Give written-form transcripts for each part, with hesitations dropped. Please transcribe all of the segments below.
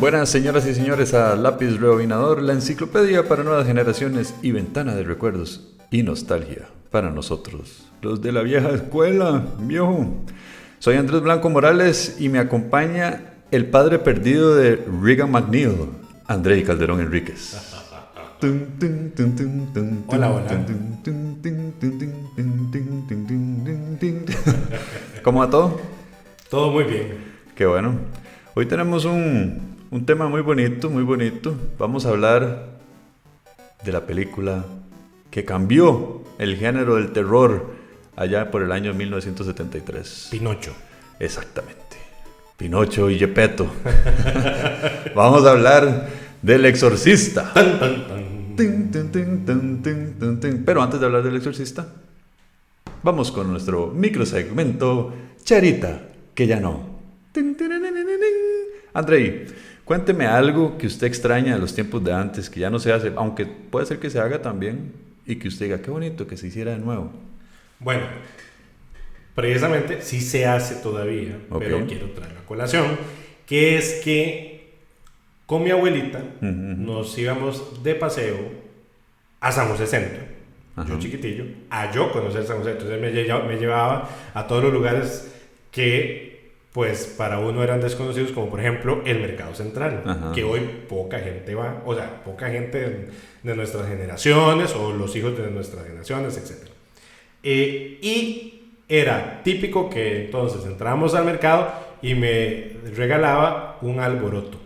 Buenas señoras y señores a Lápiz Rebobinador, la enciclopedia para nuevas generaciones y ventana de recuerdos y nostalgia para nosotros, los de la vieja escuela, viejo. Soy Andrés Blanco Morales y me acompaña el padre perdido de Regan McNeil, Andrei Calderón Enríquez. Hola, hola. ¿Cómo va todo? Todo muy bien. Qué bueno. Hoy tenemos un tema muy bonito, muy bonito. Vamos a hablar de la película que cambió el género del terror allá por el año 1973. Pinocho. Exactamente. Pinocho y Gepetto. Vamos a hablar del Exorcista. Tan, tan, tan. Pero antes de hablar del Exorcista, vamos con nuestro microsegmento Charita, que ya no. Andrei, cuénteme algo que usted extraña de los tiempos de antes, que ya no se hace, aunque puede ser que se haga también, y que usted diga, qué bonito que se hiciera de nuevo. Bueno, precisamente sí se hace todavía, Okay. pero quiero traer la colación, que es que con mi abuelita nos íbamos de paseo a San José Centro. Yo chiquitillo, a yo conocer San José. Entonces me llevaba a todos los lugares que pues para uno eran desconocidos, como por ejemplo el Mercado Central. Ajá. Que hoy poca gente va, o sea, poca gente de nuestras generaciones o los hijos de nuestras generaciones, etc. Y era típico que entonces entrábamos al mercado y me regalaba un alboroto.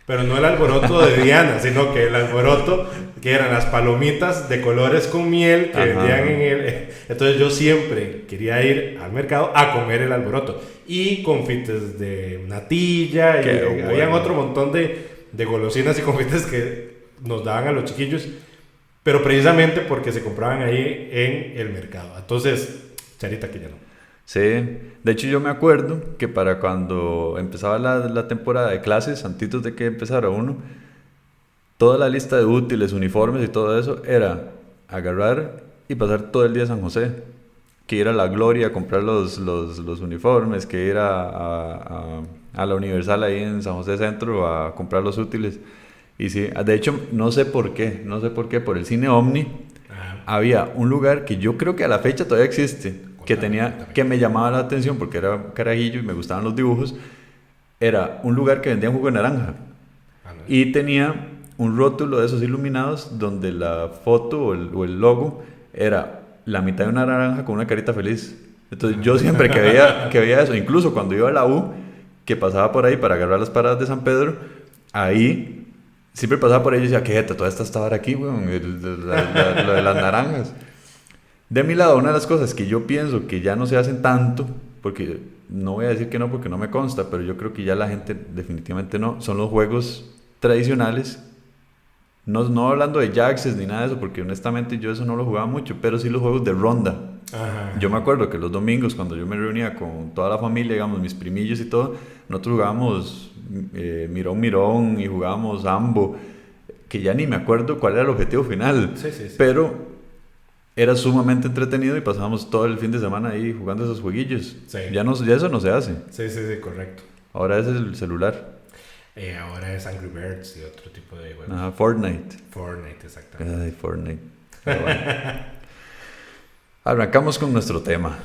Pero no el alboroto de Diana, sino que el alboroto que eran las palomitas de colores con miel que vendían en el... Entonces yo siempre quería ir al mercado a comer el alboroto. Y confites de natilla, y bueno. Habían otro montón de golosinas y confites que nos daban a los chiquillos, pero precisamente porque se compraban ahí en el mercado. Entonces, charita que ya no. Sí, de hecho yo me acuerdo que para cuando empezaba la temporada de clases, antes de que empezara uno, toda la lista de útiles, uniformes y todo eso era agarrar y pasar todo el día a San José, que ir a la Gloria a comprar los uniformes, que ir a la Universal ahí en San José Centro a comprar los útiles. Y sí, de hecho no sé por qué, por el Cine Omni había un lugar que yo creo que a la fecha todavía existe, que me llamaba la atención porque era carajillo y me gustaban los dibujos. Era un lugar que vendía jugo de naranja y tenía un rótulo de esos iluminados donde la foto o el logo era la mitad de una naranja con una carita feliz. Entonces yo siempre que veía eso, incluso cuando iba a la U, que pasaba por ahí para agarrar las paradas de San Pedro, ahí siempre pasaba por ahí y decía, ¿qué jeta? Toda esta estaba aquí, weón, lo de las naranjas. De mi lado, una de las cosas que yo pienso que ya no se hacen tanto, porque no voy a decir que no porque no me consta, pero yo creo que ya la gente definitivamente no, son los juegos tradicionales. No hablando de Jaxes ni nada de eso, porque honestamente yo eso no lo jugaba mucho, pero sí los juegos de ronda. Ajá. Yo me acuerdo que los domingos, cuando yo me reunía con toda la familia, digamos, mis primillos y todo, nosotros jugábamos Mirón y jugábamos Ambo, que ya ni me acuerdo cuál era el objetivo final. Sí. Pero era sumamente entretenido y pasábamos todo el fin de semana ahí jugando esos jueguillos. Sí. Ya eso no se hace. Sí, correcto. Ahora es el celular. Ahora es Angry Birds y otro tipo de juegos. Ajá, Fortnite, exactamente. Ay, Fortnite. Bueno. Arrancamos con nuestro tema.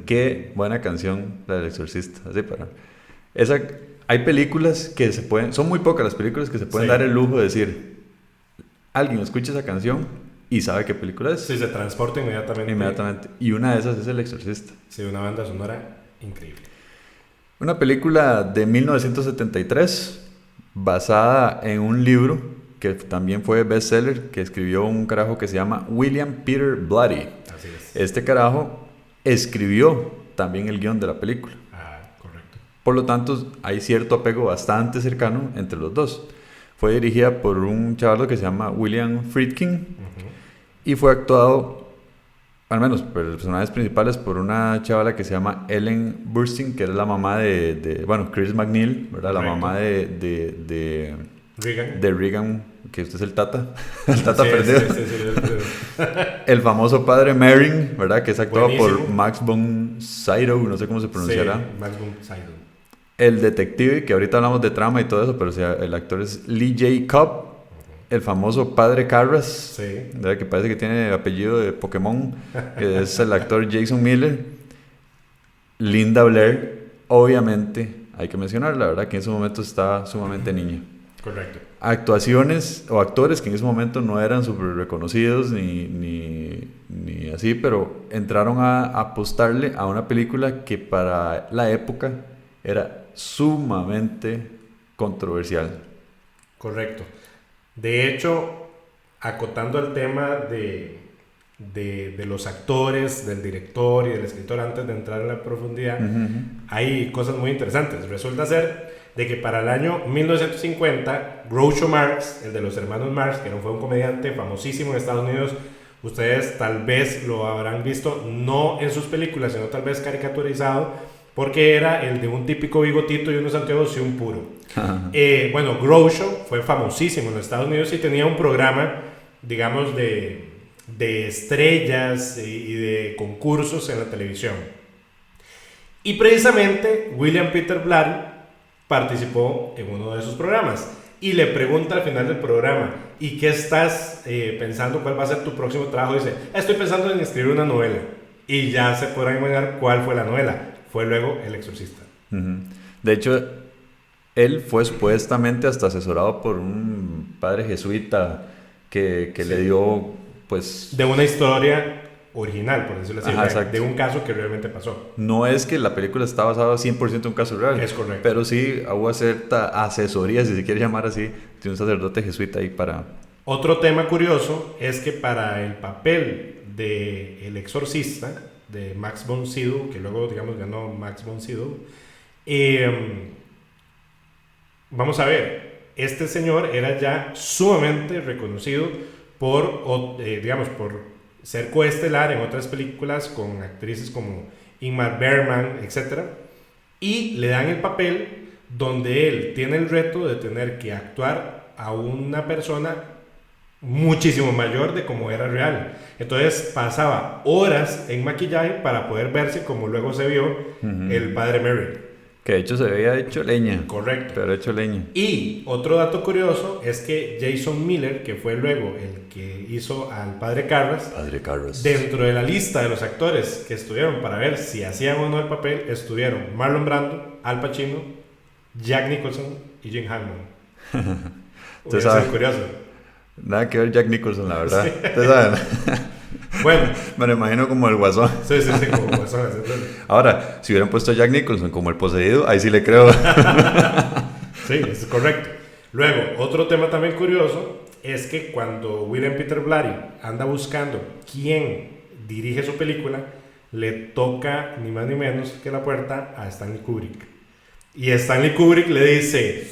Qué buena canción la del Exorcista. Así hay películas que se pueden... Son muy pocas las películas que se pueden dar el lujo de decir... Alguien escucha esa canción y sabe qué película es. Sí, se transporta inmediatamente. Y una de esas es El Exorcista. Sí, una banda sonora increíble. Una película de 1973 basada en un libro que también fue bestseller, que escribió un carajo que se llama William Peter Blatty. Así es. Este carajo escribió también el guión de la película. Correcto. Por lo tanto, hay cierto apego bastante cercano entre los dos. Fue dirigida por un chaval que se llama William Friedkin y fue actuado, al menos por los personajes principales, por una chavala que se llama Ellen Burstyn, que era la mamá de Chris McNeil, ¿verdad? La mamá de Regan, que usted es el tata perdido. Sí. El famoso padre Merrin, ¿verdad? Que es actuado por Max von Sydow, no sé cómo se pronunciará. Sí, Max von Sydow. El detective, que ahorita hablamos de trama y todo eso, pero o sea, el actor es Lee J. Cobb, el famoso padre Carras, Sí. que parece que tiene apellido de Pokémon, que es el actor Jason Miller. Linda Blair, obviamente, hay que mencionar, la verdad que en ese momento estaba sumamente niña. Correcto. Actuaciones o actores que en ese momento no eran súper reconocidos ni así, pero entraron a apostarle a una película que para la época era sumamente controversial. Correcto. De hecho, acotando al tema de los actores, del director y del escritor, antes de entrar en la profundidad, hay cosas muy interesantes. Resulta ser de que para el año 1950, Groucho Marx, el de los hermanos Marx, que fue un comediante famosísimo en Estados Unidos, ustedes tal vez lo habrán visto, no en sus películas, sino tal vez caricaturizado, porque era el de un típico bigotito y unos anteojos y un puro. Bueno, Groucho fue famosísimo en los Estados Unidos y tenía un programa, digamos, de estrellas y de concursos en la televisión. Y precisamente William Peter Blatty participó en uno de esos programas y le pregunta al final del programa: ¿y qué estás pensando? ¿Cuál va a ser tu próximo trabajo? Dice: estoy pensando en escribir una novela. Y ya se podrán imaginar cuál fue la novela. Fue luego El Exorcista. De hecho, él fue supuestamente hasta asesorado por un padre jesuita que sí, le dio, pues... de una historia original, por decirlo así. Ajá, de un caso que realmente pasó. No es que la película está basada 100% en un caso real. Es correcto. Pero sí hubo cierta asesoría, si se quiere llamar así, de un sacerdote jesuita ahí para... Otro tema curioso es que para el papel de El Exorcista, de Max von Sydow, que luego, digamos, ganó Max von Sydow, vamos a ver, este señor era ya sumamente reconocido por, digamos, por ser coestelar en otras películas con actrices como Ingmar Bergman, etc. Y le dan el papel donde él tiene el reto de tener que actuar a una persona muchísimo mayor de como era real. Entonces pasaba horas en maquillaje para poder verse como luego se vio el padre Merrick. Que de hecho se había hecho leña. Correcto. Pero hecho leña. Y otro dato curioso es que Jason Miller, que fue luego el que hizo al padre Carras, dentro de la lista de los actores que estuvieron para ver si hacían o no el papel, estuvieron Marlon Brando, Al Pacino, Jack Nicholson y Jim Hammond. Hubiera sido curioso. Nada que ver Jack Nicholson, la verdad. ¿Ustedes saben? Bueno. Me lo imagino como el Guasón. Sí, como el Guasón. Ahora, si hubieran puesto a Jack Nicholson como el poseído, ahí sí le creo. Sí, es correcto. Luego, otro tema también curioso es que cuando William Peter Blatty anda buscando quién dirige su película, le toca ni más ni menos que la puerta a Stanley Kubrick. Y Stanley Kubrick le dice: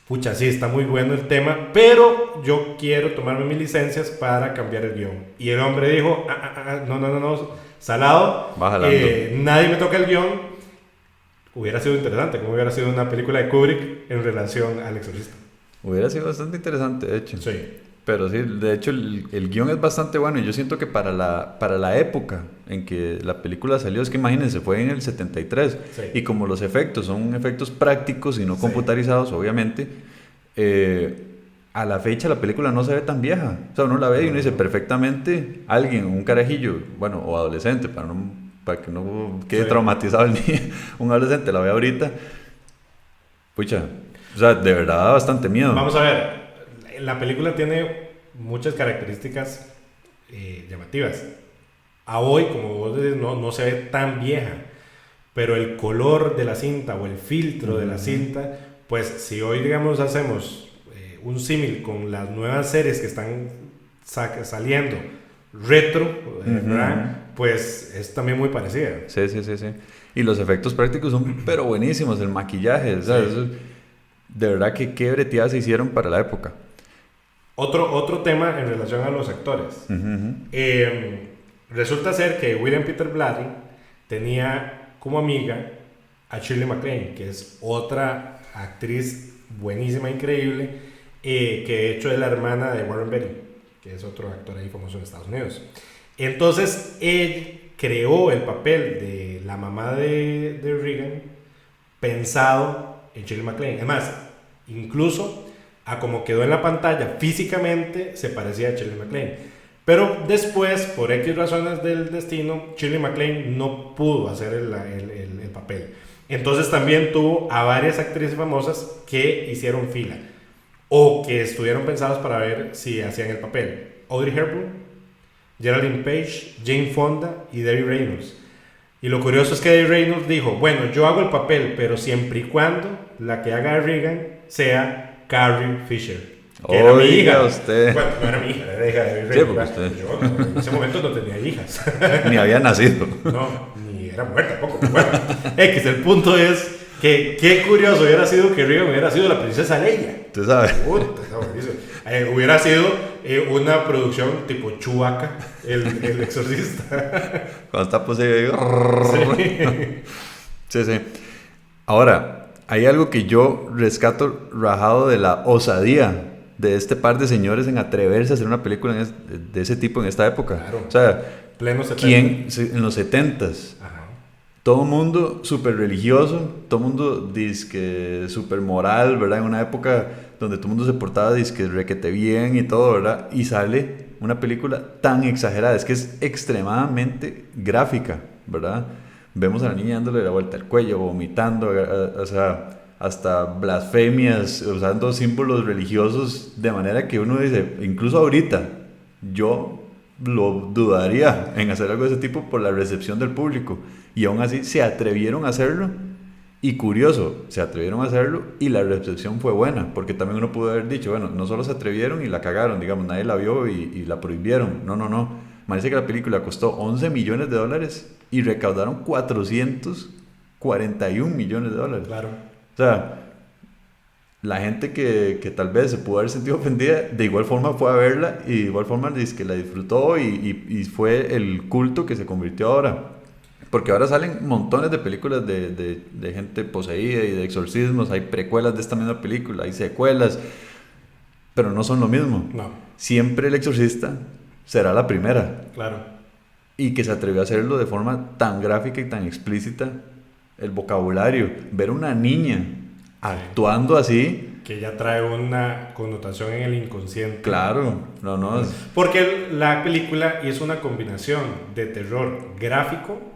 pucha, sí, está muy bueno el tema, pero yo quiero tomarme mis licencias para cambiar el guión. Y el hombre dijo: no, salado, nadie me toca el guión. Hubiera sido interesante, como hubiera sido una película de Kubrick en relación al Exorcista. Hubiera sido bastante interesante, de hecho. Sí. Pero sí, de hecho el guión es bastante bueno y yo siento que para la época en que la película salió, es que imagínense, fue en el 73, sí, y como los efectos son efectos prácticos y no computarizados, obviamente, a la fecha la película no se ve tan vieja. O sea, uno la ve y uno dice perfectamente, alguien, un carajillo, bueno, o adolescente, para que no quede traumatizado el niño, un adolescente la ve ahorita, pucha, o sea, de verdad da bastante miedo. Vamos a ver, la película tiene muchas características llamativas. A hoy, como vos decís, no se ve tan vieja, pero el color de la cinta o el filtro de la cinta, pues si hoy, digamos, hacemos un símil con las nuevas series que están saliendo retro, ¿verdad? Pues es también muy parecida. Sí. Y los efectos prácticos son pero buenísimos, el maquillaje, o sea, eso, de verdad que qué breteadas se hicieron para la época. Otro tema en relación a los actores. Resulta ser que William Peter Blatty tenía como amiga a Shirley MacLaine, que es otra actriz buenísima, increíble, que de hecho es la hermana de Warren Beatty, que es otro actor ahí famoso en Estados Unidos. Entonces él creó el papel de la mamá de Reagan pensado en Shirley MacLaine. Además, incluso a como quedó en la pantalla físicamente se parecía a Shirley MacLaine. Pero después, por X razones del destino, Shirley MacLaine no pudo hacer el papel. Entonces también tuvo a varias actrices famosas que hicieron fila o que estuvieron pensadas para ver si hacían el papel. Audrey Hepburn, Geraldine Page, Jane Fonda y Debbie Reynolds. Y lo curioso es que Debbie Reynolds dijo, bueno, yo hago el papel, pero siempre y cuando la que haga Regan sea Carrie Fisher. Que era mi hija. Usted. Bueno, no era mi hija, era hija de Debbie Reynolds. Sí, yo en ese momento no tenía hijas. Ni había nacido. No, ni era mujer tampoco. Bueno, X, el punto es que qué curioso hubiera sido que Regan hubiera sido la princesa Leia. Tú sabes. Puta, hubiera sido una producción tipo Chewbacca, el exorcista. Cuando está poseído. Sí. Sí. Ahora, hay algo que yo rescato rajado de la osadía de este par de señores en atreverse a hacer una película de ese tipo en esta época. Claro. O sea, Pleno 70. ¿quién en los 70s? Todo el mundo súper religioso, todo el mundo disque súper moral, ¿verdad? En una época donde todo el mundo se portaba disque requete bien y todo, ¿verdad? Y sale una película tan exagerada, es que es extremadamente gráfica, ¿verdad? Vemos a la niña dándole la vuelta al cuello, vomitando, o sea, hasta blasfemias, usando símbolos religiosos, de manera que uno dice, incluso ahorita, yo lo dudaría en hacer algo de ese tipo por la recepción del público. Y aún así se atrevieron a hacerlo. Y curioso, se atrevieron a hacerlo y la recepción fue buena. Porque también uno pudo haber dicho, bueno, no solo se atrevieron y la cagaron, digamos, nadie la vio y la prohibieron. No. Parece que la película costó $11 millones y recaudaron $441 millones. Claro. O sea, la gente que tal vez se pudo haber sentido ofendida, de igual forma fue a verla y de igual forma dice que la disfrutó y fue el culto que se convirtió ahora. Porque ahora salen montones de películas de gente poseída y de exorcismos, hay precuelas de esta misma película, hay secuelas, pero no son lo mismo. No. Siempre El Exorcista será la primera. Claro. Y que se atrevió a hacerlo de forma tan gráfica y tan explícita, el vocabulario, ver una niña actuando así, que ya trae una connotación en el inconsciente. Claro, no. Porque la película es una combinación de terror gráfico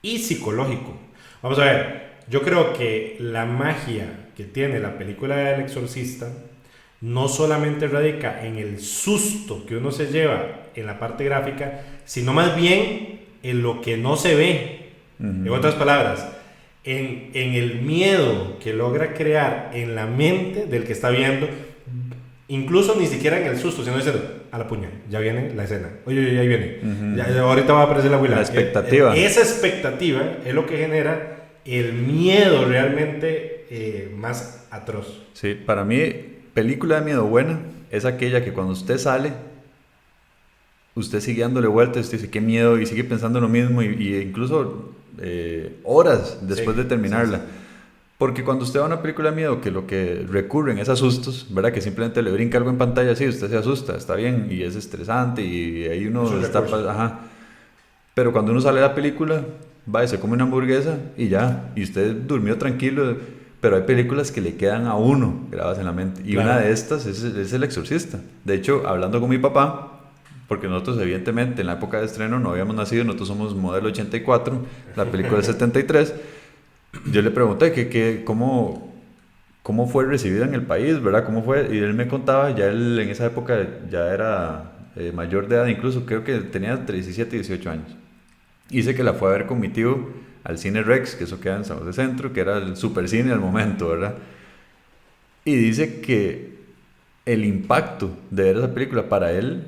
y psicológico. Vamos a ver, yo creo que la magia que tiene la película del Exorcista no solamente radica en el susto que uno se lleva en la parte gráfica, sino más bien en lo que no se ve. En otras palabras, en el miedo que logra crear en la mente del que está viendo, incluso ni siquiera en el susto, sino diciendo, a la puña, ya viene la escena, oye, ahí viene, ya, ahorita va a aparecer la abuela. La expectativa. Esa expectativa es lo que genera el miedo realmente más atroz. Sí, para mí, película de miedo buena es aquella que cuando usted sale, usted sigue dándole vueltas, usted dice qué miedo y sigue pensando en lo mismo y incluso horas después de terminarla. Sí. Porque cuando usted va a una película de miedo que lo que recurren es a sustos, ¿verdad? Que simplemente le brinca algo en pantalla así, usted se asusta, está bien, y es estresante, y ahí uno está... Ajá. Pero cuando uno sale de la película, va y se come una hamburguesa, y ya, y usted durmió tranquilo, pero hay películas que le quedan a uno grabadas en la mente, y claro, una de estas es El Exorcista. De hecho, hablando con mi papá, porque nosotros evidentemente en la época de estreno no habíamos nacido, nosotros somos modelo 84, la película es 73, yo le pregunté cómo fue recibida en el país, ¿verdad? ¿Cómo fue? Y él me contaba, ya él en esa época ya era mayor de edad, incluso creo que tenía 17 y 18 años. Dice que la fue a ver con mi tío al Cine Rex, que eso queda en San José Centro, que era el supercine al momento, ¿verdad? Y dice que el impacto de ver esa película para él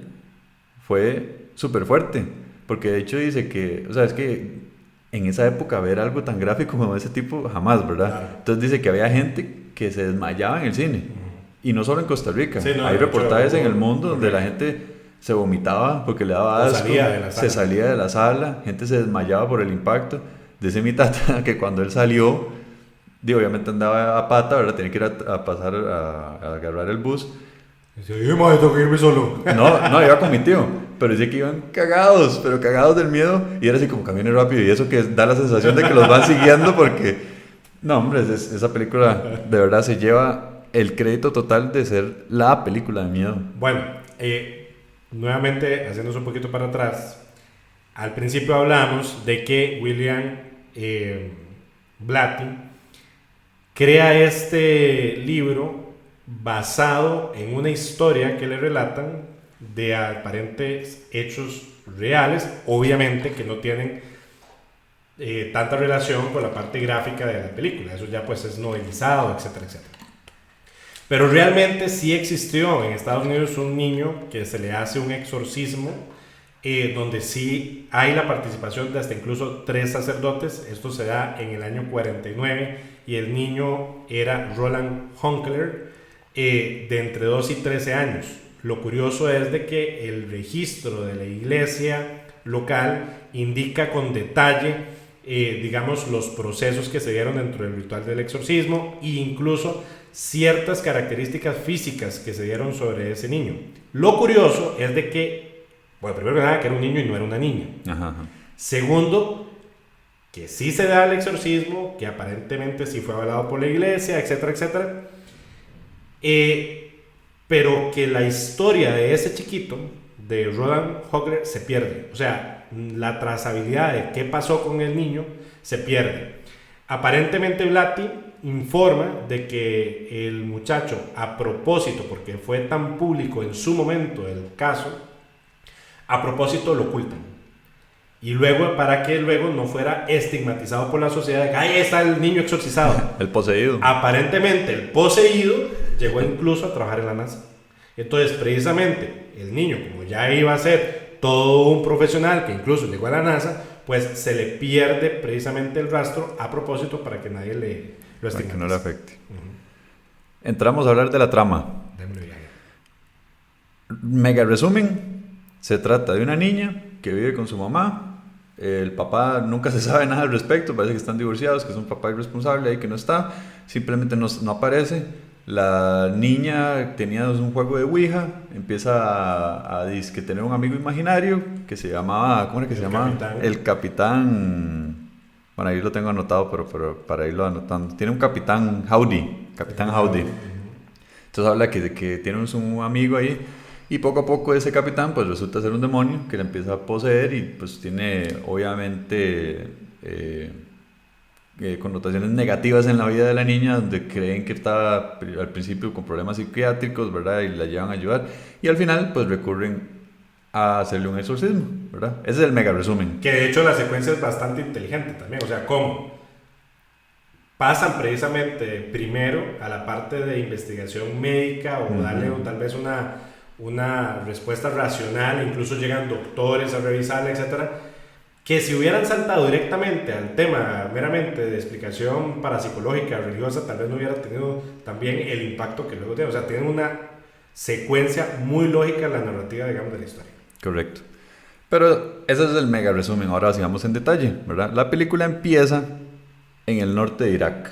fue súper fuerte, porque de hecho dice que, o sea, es que en esa época ver algo tan gráfico como ese tipo, jamás, ¿verdad? Claro. Entonces dice que había gente que se desmayaba en el cine, y no solo en Costa Rica, sí, no, hay reportajes en el mundo donde la gente se vomitaba porque le daba asco, se salía de la sala, gente se desmayaba por el impacto. Dice mi tata que cuando él salió, obviamente andaba a pata, ¿verdad? Tenía que ir a pasar a agarrar el bus. Dice, madre, tengo que irme solo. No, iba con mi tío, pero dice que iban cagados, pero cagados del miedo, y era así como camine rápido, y eso que da la sensación de que los van siguiendo porque No, hombre, esa película de verdad se lleva el crédito total de ser la película de miedo. Bueno, nuevamente, haciéndose un poquito para atrás, al principio hablamos de que William Blatty crea este libro basado en una historia que le relatan de aparentes hechos reales, obviamente que no tienen tanta relación con la parte gráfica de la película, eso ya pues es novelizado, etcétera, etcétera. Pero realmente sí existió en Estados Unidos un niño que se le hace un exorcismo, donde sí hay la participación de hasta incluso 3 sacerdotes. Esto se da en el año 49 y el niño era Roland Hunkler, de entre 2 y 13 años. Lo curioso es de que el registro de la iglesia local indica con detalle, digamos, los procesos que se dieron dentro del ritual del exorcismo e incluso ciertas características físicas que se dieron sobre ese niño. Lo curioso es de que, bueno, primero que nada, que era un niño y no era una niña. Ajá. Segundo, que sí se da el exorcismo, que aparentemente sí fue avalado por la iglesia, etcétera, etcétera. Pero que la historia de ese chiquito, de Roland Hunkler, se pierde. O sea, la trazabilidad de qué pasó con el niño se pierde. Aparentemente Blatty informa de que el muchacho, a propósito, porque fue tan público en su momento el caso, a propósito lo ocultan. Y luego, para que luego no fuera estigmatizado por la sociedad, de que ahí está el niño exorcizado. El poseído. Aparentemente el poseído llegó incluso a trabajar en la NASA. Entonces, precisamente, el niño, como ya iba a ser todo un profesional que incluso llegó a la NASA, pues se le pierde precisamente el rastro a propósito para que nadie lo estigmatice. Para que no le afecte. Entramos a hablar de la trama. Mega resumen, se trata de una niña que vive con su mamá. El papá nunca se sabe nada al respecto, parece que están divorciados, que es un papá irresponsable ahí que no está, simplemente no aparece. La niña tenía un juego de Ouija, empieza a dizque tener un amigo imaginario que se llamaba, ¿cómo era que se llamaba? Capitán. El capitán. Bueno, ahí lo tengo anotado, pero para irlo anotando. Tiene un capitán Howdy. Entonces habla que tiene un amigo ahí. Y poco a poco ese capitán pues resulta ser un demonio que le empieza a poseer y pues tiene obviamente connotaciones negativas en la vida de la niña, donde creen que está al principio con problemas psiquiátricos, ¿verdad? Y la llevan a ayudar y al final pues recurren a hacerle un exorcismo, ¿verdad? Ese es el mega resumen. Que de hecho la secuencia es bastante inteligente también, o sea, ¿cómo? Pasan precisamente primero a la parte de investigación médica o darle tal vez una respuesta racional, incluso llegan doctores a revisarla, etcétera, que si hubieran saltado directamente al tema meramente de explicación parapsicológica, religiosa, tal vez no hubiera tenido también el impacto que luego tiene. O sea, tienen una secuencia muy lógica en la narrativa, digamos, de la historia. Correcto. Pero ese es el mega resumen. Ahora sigamos en detalle, ¿verdad? La película empieza en el norte de Irak,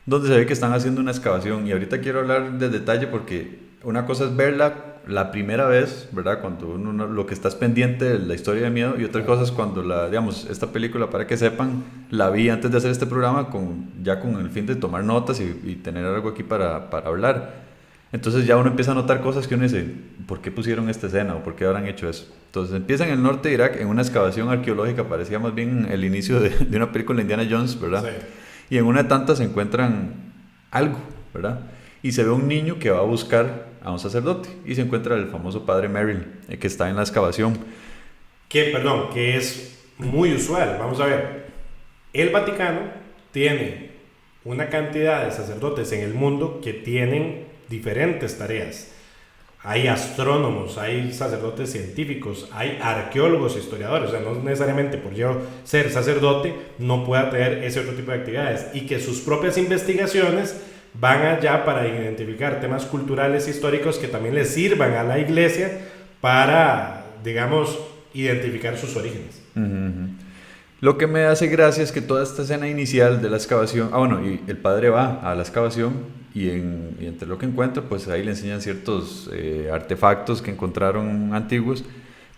donde se ve que están haciendo una excavación. Y ahorita quiero hablar de detalle porque una cosa es verla la primera vez, ¿verdad? Cuando uno lo que estás pendiente de la historia de miedo, y otra cosa es cuando esta película, para que sepan, la vi antes de hacer este programa ya con el fin de tomar notas y tener algo aquí para hablar. Entonces ya uno empieza a notar cosas que uno dice, ¿por qué pusieron esta escena? ¿O por qué habrán hecho eso? Entonces empieza en el norte de Irak, en una excavación arqueológica, parecía más bien el inicio de una película de Indiana Jones, ¿verdad? Sí. Y en una de tantas se encuentran algo, ¿verdad? Y se ve un niño que va a buscar a un sacerdote y se encuentra el famoso padre Merrill, que está en la excavación. Que es muy usual. Vamos a ver, el Vaticano tiene una cantidad de sacerdotes en el mundo que tienen diferentes tareas. Hay astrónomos, hay sacerdotes científicos, hay arqueólogos, historiadores. O sea, no necesariamente por yo ser sacerdote no pueda tener ese otro tipo de actividades, y que sus propias investigaciones van allá para identificar temas culturales, históricos que también les sirvan a la iglesia para, digamos, identificar sus orígenes. Lo que me hace gracia es que toda esta escena inicial de la excavación, y el padre va a la excavación y entre lo que encuentra, pues ahí le enseñan ciertos artefactos que encontraron antiguos,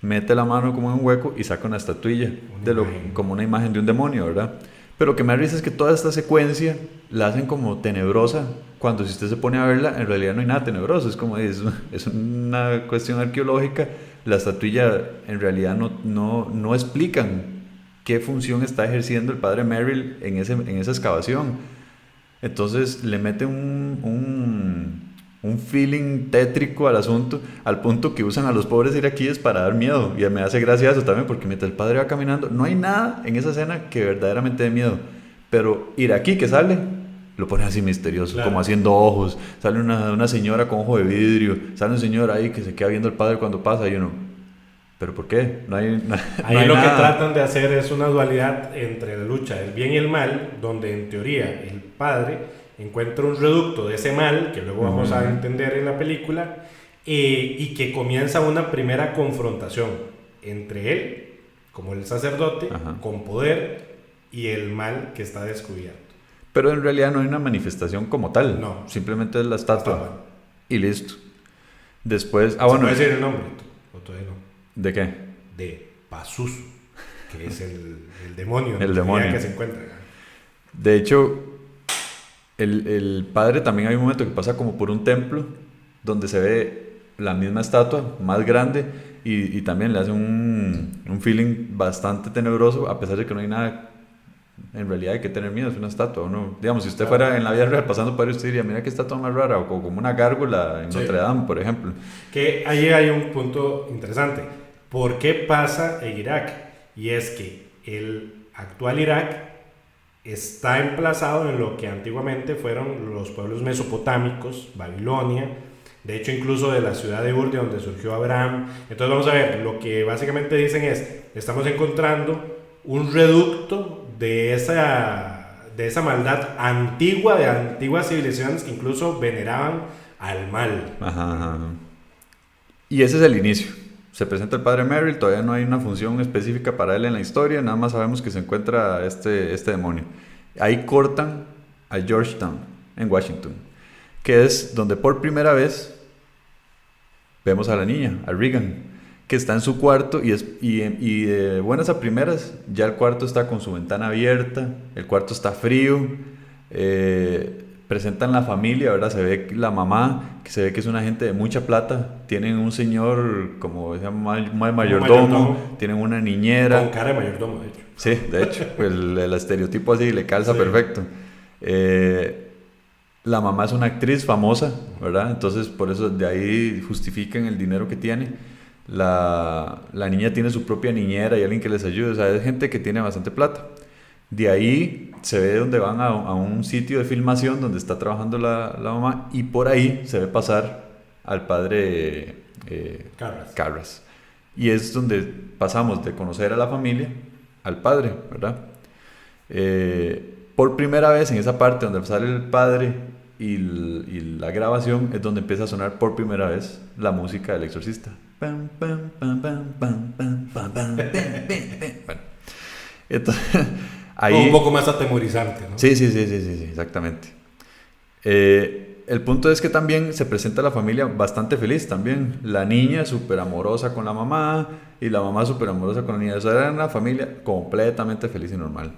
mete la mano como en un hueco y saca una estatuilla, como una imagen de un demonio, ¿verdad? Pero lo que me da risa es que toda esta secuencia la hacen como tenebrosa, cuando si usted se pone a verla, en realidad no hay nada tenebroso, es como es una cuestión arqueológica. La estatuilla en realidad no explican qué función está ejerciendo el padre Merrill en esa excavación. Entonces le mete un feeling tétrico al asunto, al punto que usan a los pobres iraquíes para dar miedo. Y me hace gracia eso también, porque mientras el padre va caminando, no hay nada en esa escena que verdaderamente dé miedo. Pero iraquí que sale, lo pone así misterioso, claro, como haciendo ojos. Sale una señora con ojo de vidrio, sale un señor ahí que se queda viendo al padre cuando pasa y uno... ¿Pero por qué? No hay ahí no hay lo nada. Que tratan de hacer es una dualidad entre la lucha del bien y el mal, donde en teoría el padre encuentra un reducto de ese mal, que luego vamos a entender en la película, y que comienza una primera confrontación entre él, como el sacerdote, con poder, y el mal que está descubierto. Pero en realidad no hay una manifestación como tal, no, simplemente es la estatua, y listo. Después... ¿Se puede decir el nombre? ¿O todavía no? ¿De qué? De Pazuzu, que es el demonio. El demonio que se encuentra. De hecho, el padre también hay un momento que pasa como por un templo donde se ve la misma estatua, más grande, y también le hace un feeling bastante tenebroso, a pesar de que no hay nada. En realidad hay que tener miedo, es una estatua. Uno, digamos, si usted fuera en la vida real pasando por ahí, usted diría, mira qué estatua más rara, o como una gárgola en Notre Dame, por ejemplo. Que ahí hay un punto interesante. ¿Por qué pasa en Irak? Y es que el actual Irak está emplazado en lo que antiguamente fueron los pueblos mesopotámicos, Babilonia, de hecho incluso de la ciudad de Ur, de donde surgió Abraham. Entonces vamos a ver, lo que básicamente dicen es, estamos encontrando un reducto de esa maldad antigua, de antiguas civilizaciones que incluso veneraban al mal. Ajá. Y ese es el inicio. Se presenta el padre Merrill, todavía no hay una función específica para él en la historia, nada más sabemos que se encuentra este demonio. Ahí cortan a Georgetown, en Washington, que es donde por primera vez vemos a la niña, a Regan, que está en su cuarto y de buenas a primeras ya el cuarto está con su ventana abierta, el cuarto está frío, presentan la familia, ¿verdad? Se ve la mamá, que se ve que es una gente de mucha plata, tienen un señor como se llama mayordomo, tienen una niñera. Con cara de mayordomo, de hecho. Sí, de hecho, pues el estereotipo así le calza perfecto. La mamá es una actriz famosa, ¿verdad? Entonces por eso de ahí justifican el dinero que tiene. La niña tiene su propia niñera y alguien que les ayude, o sea, es gente que tiene bastante plata. De ahí se ve donde van a un sitio de filmación donde está trabajando la mamá y por ahí se ve pasar al padre Carras. Y es donde pasamos de conocer a la familia al padre, ¿verdad? Por primera vez en esa parte donde sale el padre y la grabación es donde empieza a sonar por primera vez la música del exorcista. Bueno, entonces... Ahí, un poco más atemorizante, ¿no? Sí, exactamente. El punto es que también se presenta la familia bastante feliz también. La niña súper amorosa con la mamá y la mamá súper amorosa con la niña. O sea, era una familia completamente feliz y normal.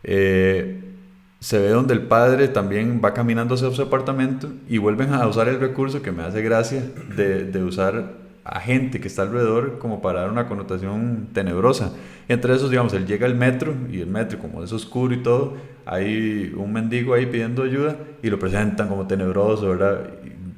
Se ve donde el padre también va caminando hacia su apartamento y vuelven a usar el recurso que me hace gracia de usar a gente que está alrededor como para dar una connotación tenebrosa. Entre esos, digamos, él llega al metro y el metro como es oscuro y todo, hay un mendigo ahí pidiendo ayuda y lo presentan como tenebroso, ¿verdad?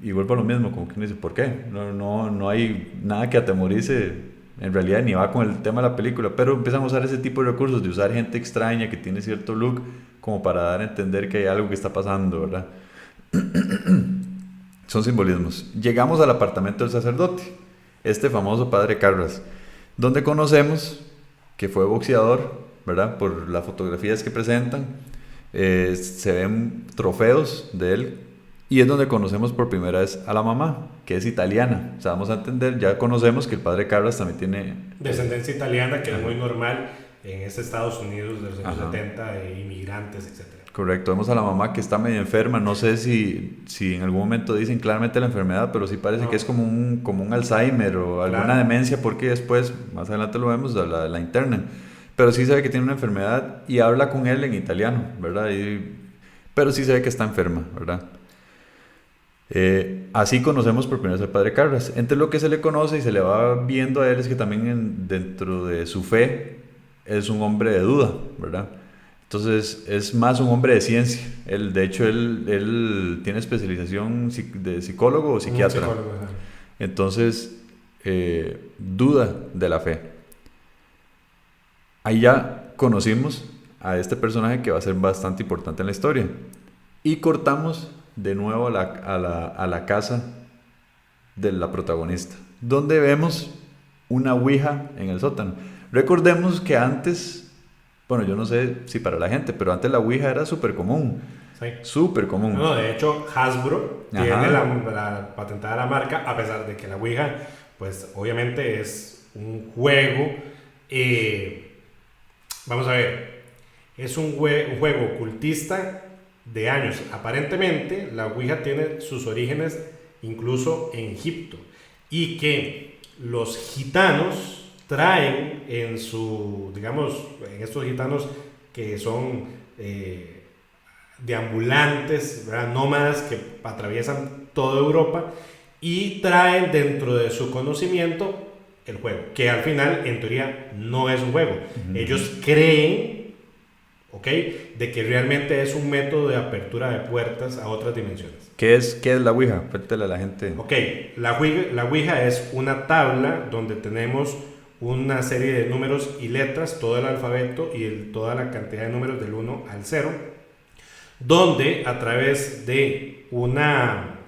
Y vuelvo a lo mismo, como que uno dice, ¿por qué? No hay nada que atemorice, en realidad ni va con el tema de la película, pero empiezan a usar ese tipo de recursos, de usar gente extraña que tiene cierto look como para dar a entender que hay algo que está pasando, ¿verdad? Son simbolismos. Llegamos al apartamento del sacerdote, este famoso padre Carras, donde conocemos que fue boxeador, ¿verdad? Por las fotografías que presentan, se ven trofeos de él, y es donde conocemos por primera vez a la mamá, que es italiana. O sea, vamos a entender, ya conocemos que el padre Carras también tiene... descendencia italiana, que es muy normal en Estados Unidos de los años 70, de inmigrantes, etc. Correcto, vemos a la mamá que está medio enferma, no sé si en algún momento dicen claramente la enfermedad, pero sí parece que es como un Alzheimer o alguna demencia, porque después, más adelante lo vemos, la internan. pero sí se ve que tiene una enfermedad y habla con él en italiano, ¿verdad? Pero sí se ve que está enferma, ¿verdad? Así conocemos por primera vez al padre Carras. Entre lo que se le conoce y se le va viendo a él es que también dentro de su fe es un hombre de duda, ¿verdad? Entonces es más un hombre de ciencia. De hecho, él tiene especialización de psicólogo o psiquiatra. Psicólogo, entonces, duda de la fe. Ahí ya conocimos a este personaje que va a ser bastante importante en la historia. Y cortamos de nuevo a la casa de la protagonista, donde vemos una ouija en el sótano. Recordemos que antes, bueno, yo no sé si para la gente, pero antes la ouija era súper común. Sí. Súper común. No, de hecho, Hasbro tiene la patentada la marca, a pesar de que la ouija, pues obviamente es un juego. Vamos a ver, es un juego ocultista de años. Aparentemente, la ouija tiene sus orígenes incluso en Egipto, y que los gitanos traen en su, digamos, en estos gitanos que son deambulantes, ¿verdad? Nómadas que atraviesan toda Europa, y traen dentro de su conocimiento el juego, que al final en teoría no es un juego. Ellos creen, ¿ok?, de que realmente es un método de apertura de puertas a otras dimensiones. ¿Qué es la ouija? Cuéntale a la gente. Ok, la ouija es una tabla donde tenemos una serie de números y letras, todo el alfabeto y toda la cantidad de números del 1 al 0, donde a través de una,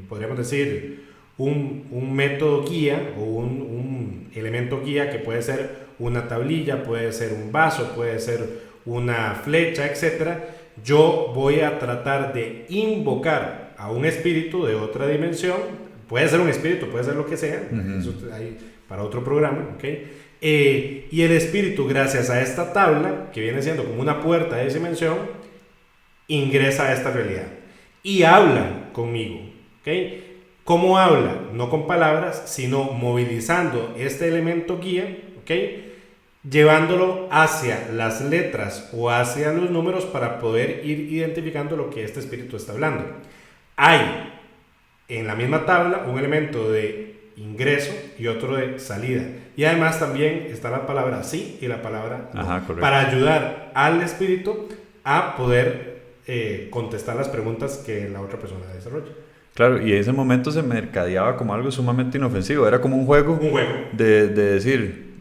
podríamos decir, un método guía o un elemento guía, que puede ser una tablilla, puede ser un vaso, puede ser una flecha, etc. Yo voy a tratar de invocar a un espíritu de otra dimensión. Puede ser un espíritu, puede ser lo que sea, eso hay para otro programa, ¿ok? Y el espíritu, gracias a esta tabla, que viene siendo como una puerta de esa dimensión, ingresa a esta realidad y habla conmigo, ¿ok? ¿Cómo habla? No con palabras, sino movilizando este elemento guía, ¿ok?, llevándolo hacia las letras o hacia los números para poder ir identificando lo que este espíritu está hablando. Hay en la misma tabla un elemento de ingreso y otro de salida, y además también está la palabra sí y la palabra no. Ajá, para ayudar al espíritu a poder contestar las preguntas que la otra persona desarrolla. Claro, y en ese momento se mercadeaba como algo sumamente inofensivo, era como un juego. De decir,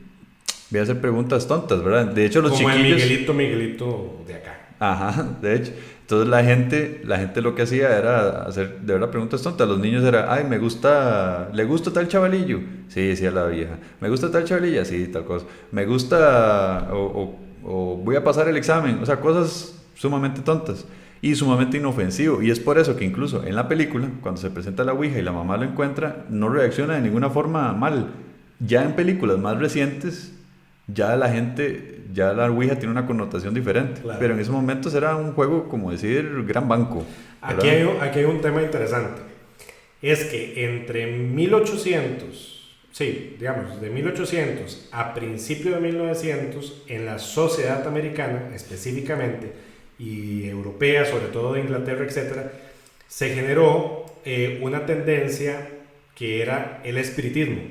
voy a hacer preguntas tontas, ¿verdad? De hecho, los como chiquillos... el Miguelito de acá. Ajá, de hecho. Entonces la gente lo que hacía era hacer de verdad preguntas tontas. Los niños era, ay, ¿le gusta tal chavalillo? Sí, decía la vieja. ¿Me gusta tal chavalilla? Sí, tal cosa. ¿Me gusta o voy a pasar el examen? O sea, cosas sumamente tontas y sumamente inofensivo. Y es por eso que incluso en la película, cuando se presenta la ouija y la mamá lo encuentra, no reacciona de ninguna forma mal. Ya en películas más recientes, ya la ouija tiene una connotación diferente. Claro. Pero en esos momentos era un juego, como decir, gran banco. Aquí hay un tema interesante. Es que entre 1800, de 1800 a principios de 1900, en la sociedad americana específicamente, y europea, sobre todo de Inglaterra, etc., se generó una tendencia que era el espiritismo.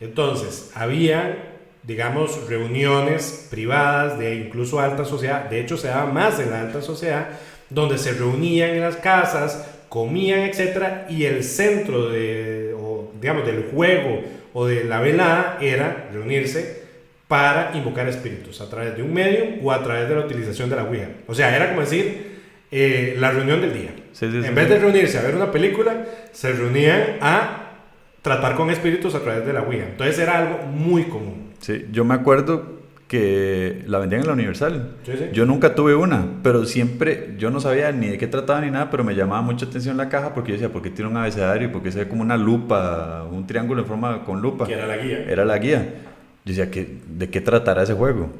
Entonces, había, digamos, reuniones privadas de incluso alta sociedad. De hecho, se daba más en la alta sociedad, donde se reunían en las casas, comían, etc., y el centro del juego o de la velada era reunirse para invocar espíritus a través de un medio o a través de la utilización de la ouija. O sea, era como decir la reunión del día. En vez de reunirse a ver una película, se reunían a tratar con espíritus a través de la ouija. Entonces era algo muy común. Sí, yo me acuerdo que la vendían en la Universal. Sí. Yo nunca tuve una, pero siempre, yo no sabía ni de qué trataba ni nada, pero me llamaba mucha atención la caja, porque yo decía, ¿por qué tiene un abecedario? ¿Por qué se ve como una lupa, un triángulo en forma con lupa? Que era la guía. Era la guía. Yo decía, ¿de qué tratará ese juego?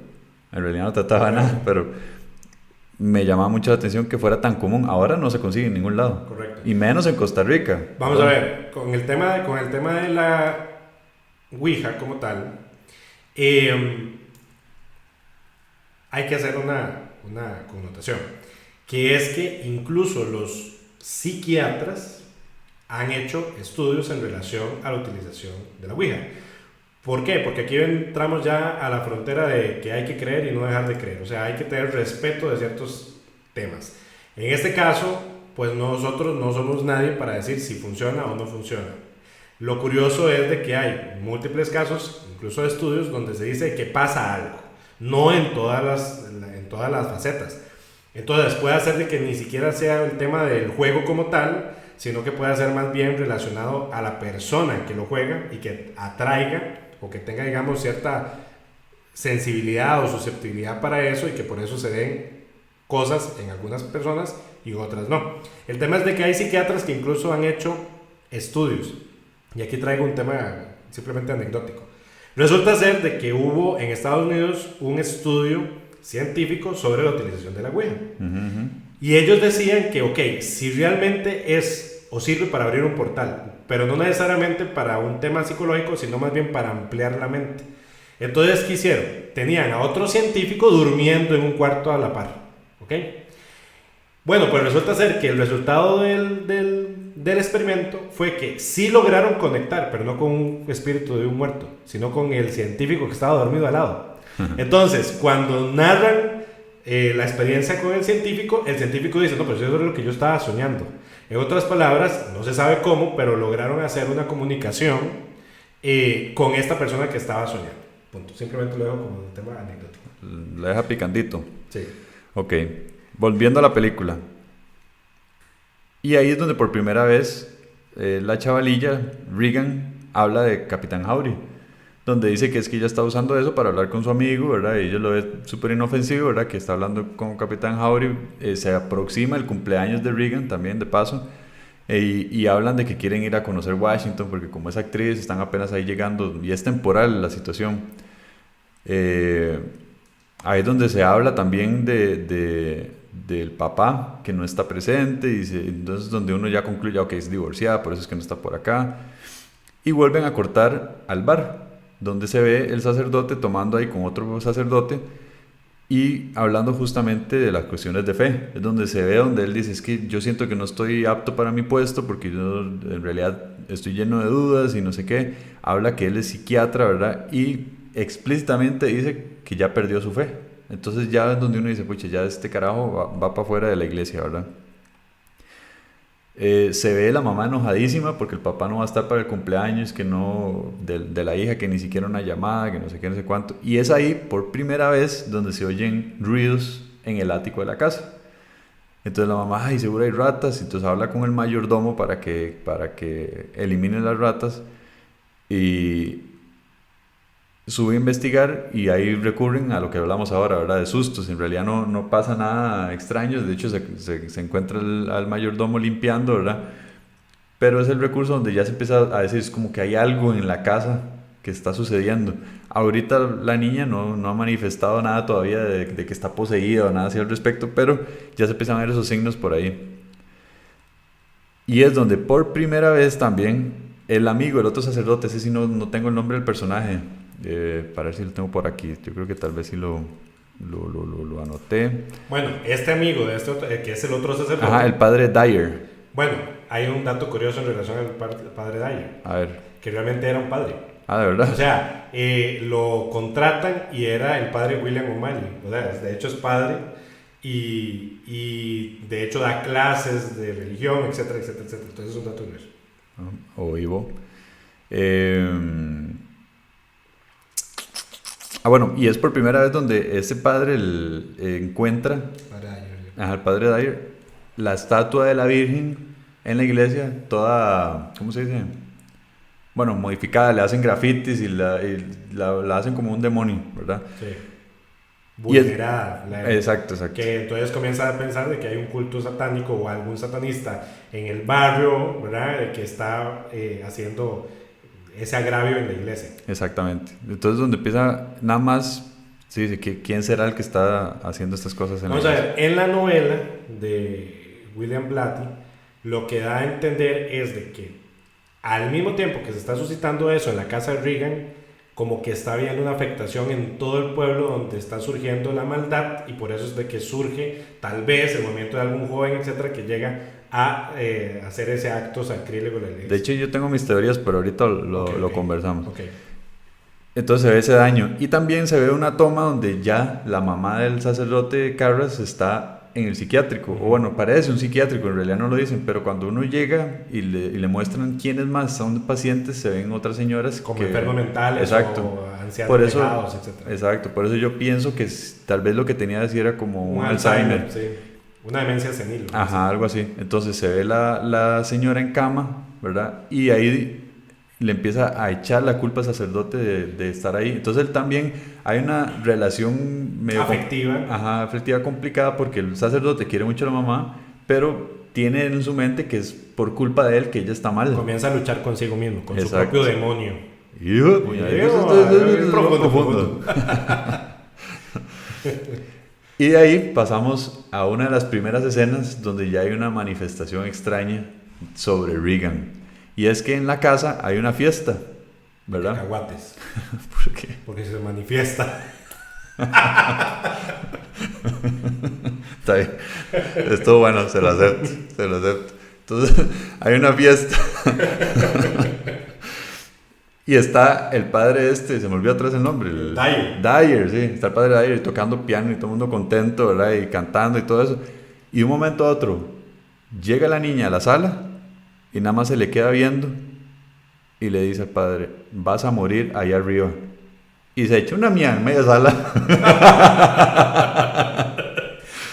En realidad no trataba nada, pero me llamaba mucho la atención que fuera tan común. Ahora no se consigue en ningún lado. Correcto. Y menos en Costa Rica. Vamos a ver, con el tema de la ouija como tal, hay que hacer una connotación, que es que incluso los psiquiatras han hecho estudios en relación a la utilización de la Ouija. ¿Por qué? Porque aquí entramos ya a la frontera de que hay que creer y no dejar de creer. O sea, hay que tener respeto de ciertos temas. En este caso, pues nosotros no somos nadie para decir si funciona o no funciona. Lo curioso es de que hay múltiples casos, incluso de estudios, donde se dice que pasa algo. No en todas las facetas. Entonces puede ser de que ni siquiera sea el tema del juego como tal, sino que puede ser más bien relacionado a la persona que lo juega y que atraiga o que tenga, digamos, cierta sensibilidad o susceptibilidad para eso y que por eso se den cosas en algunas personas y otras no. El tema es de que hay psiquiatras que incluso han hecho estudios, y aquí traigo un tema simplemente anecdótico. Resulta ser de que hubo en Estados Unidos un estudio científico sobre la utilización de la Ouija. Y ellos decían que, ok, si realmente es o sirve para abrir un portal, pero no necesariamente para un tema psicológico, sino más bien para ampliar la mente. Entonces, ¿qué hicieron? Tenían a otro científico durmiendo en un cuarto a la par. ¿Ok? Bueno, pues resulta ser que el resultado del experimento fue que sí lograron conectar, pero no con un espíritu de un muerto, sino con el científico que estaba dormido al lado. Entonces, cuando narran la experiencia con el científico dice, no, pero eso es lo que yo estaba soñando. En otras palabras, no se sabe cómo, pero lograron hacer una comunicación con esta persona que estaba soñando. Punto. Simplemente lo dejo como un tema anecdótico. Lo deja picandito. Sí. Ok, volviendo a la película. Y ahí es donde por primera vez la chavalilla, Regan, habla de Capitán Howdy, donde dice que es que ella está usando eso para hablar con su amigo, ¿verdad? Y ella lo ve súper inofensivo, ¿verdad? Que está hablando con Capitán Howdy. Se aproxima el cumpleaños de Regan también, de paso. Y hablan de que quieren ir a conocer Washington, porque como es actriz, están apenas ahí llegando, y es temporal la situación. Ahí es donde se habla también del papá, que no está presente, y entonces donde uno ya concluye, ok, es divorciada, por eso es que no está por acá. Y vuelven a cortar al bar, donde se ve el sacerdote tomando ahí con otro sacerdote y hablando justamente de las cuestiones de fe. Es donde se ve, donde él dice, es que yo siento que no estoy apto para mi puesto porque yo en realidad estoy lleno de dudas y no sé qué. Habla que él es psiquiatra, ¿verdad? Y explícitamente dice que ya perdió su fe. Entonces ya es donde uno dice, pucha, ya este carajo va para afuera de la iglesia, ¿verdad? Se ve la mamá enojadísima porque el papá no va a estar para el cumpleaños, que no, de la hija, que ni siquiera una llamada, que no sé qué, no sé cuánto. Y es ahí por primera vez donde se oyen ruidos en el ático de la casa. Entonces la mamá, ay, seguro hay ratas. Entonces habla con el mayordomo para que elimine las ratas. Y sube a investigar y ahí recurren a lo que hablamos ahora, ¿verdad? De sustos. En realidad no pasa nada extraño. De hecho, se encuentra al mayordomo limpiando, ¿verdad? Pero es el recurso donde ya se empieza a decir, es como que hay algo en la casa que está sucediendo. Ahorita la niña no ha manifestado nada todavía de que está poseída o nada así al respecto, pero ya se empiezan a ver esos signos por ahí. Y es donde por primera vez también el amigo, el otro sacerdote, ese sí no tengo el nombre del personaje, para ver si lo tengo por aquí. Yo creo que tal vez sí lo anoté. Bueno, este amigo de este que es el otro sacerdote. Ajá, el padre Dyer. Bueno, hay un dato curioso en relación al padre Dyer. A ver. Que realmente era un padre. Ah, ¿de verdad? O sea, lo contratan y era el padre William O'Malley. O sea, de hecho es padre y de hecho da clases de religión, etcétera, etcétera, etcétera. Entonces es un dato curioso. Oigo. Bueno, y es por primera vez donde ese padre encuentra al padre Dyer, la estatua de la Virgen en la iglesia, toda, ¿cómo se dice? Bueno, modificada, le hacen grafitis y la hacen como un demonio, ¿verdad? Sí. Vulnerada. Exacto. Que entonces comienza a pensar de que hay un culto satánico o algún satanista en el barrio, ¿verdad? Que está haciendo ese agravio en la iglesia. Exactamente. Entonces donde empieza nada más, sí, dice que quién será el que está haciendo estas cosas en Vamos la iglesia. A ver, en la novela de William Blatty, lo que da a entender es de que al mismo tiempo que se está suscitando eso en la casa de Regan, como que está habiendo una afectación en todo el pueblo donde está surgiendo la maldad, y por eso es de que surge tal vez el movimiento de algún joven, etcétera, que llega a hacer ese acto sacrílego de la iglesia. De hecho, yo tengo mis teorías, pero ahorita lo conversamos. Okay. Entonces se ve ese daño. Y también se ve una toma donde ya la mamá del sacerdote Carras está en el psiquiátrico. O bueno, parece un psiquiátrico, en realidad no lo dicen, pero cuando uno llega y le muestran quiénes más son pacientes, se ven otras señoras como enfermos mentales, exacto, o ancianos por eso, dejados, etc. Exacto, por eso yo pienso que tal vez lo que tenía así era como un Alzheimer. Sí. Una demencia senil. Ajá, algo así. Entonces se ve la señora en cama, ¿verdad? Y ahí le empieza a echar la culpa al sacerdote de estar ahí. Entonces él también, hay una relación medio afectiva complicada, porque el sacerdote quiere mucho a la mamá, pero tiene en su mente que es por culpa de él que ella está mal. Comienza a luchar consigo mismo, con su propio demonio. Profundo. Y de ahí pasamos a una de las primeras escenas donde ya hay una manifestación extraña sobre Regan. Y es que en la casa hay una fiesta, ¿verdad? De cacahuates. ¿Por qué? Porque se manifiesta. Está bien. Esto bueno, se lo acepto. Entonces, hay una fiesta. Y está el padre se me olvidó atrás el nombre. Dyer, sí. Está el padre Dyer tocando piano y todo el mundo contento, ¿verdad? Y cantando y todo eso. Y de un momento a otro, llega la niña a la sala y nada más se le queda viendo y le dice al padre, vas a morir allá arriba. Y se echa una mía en media sala.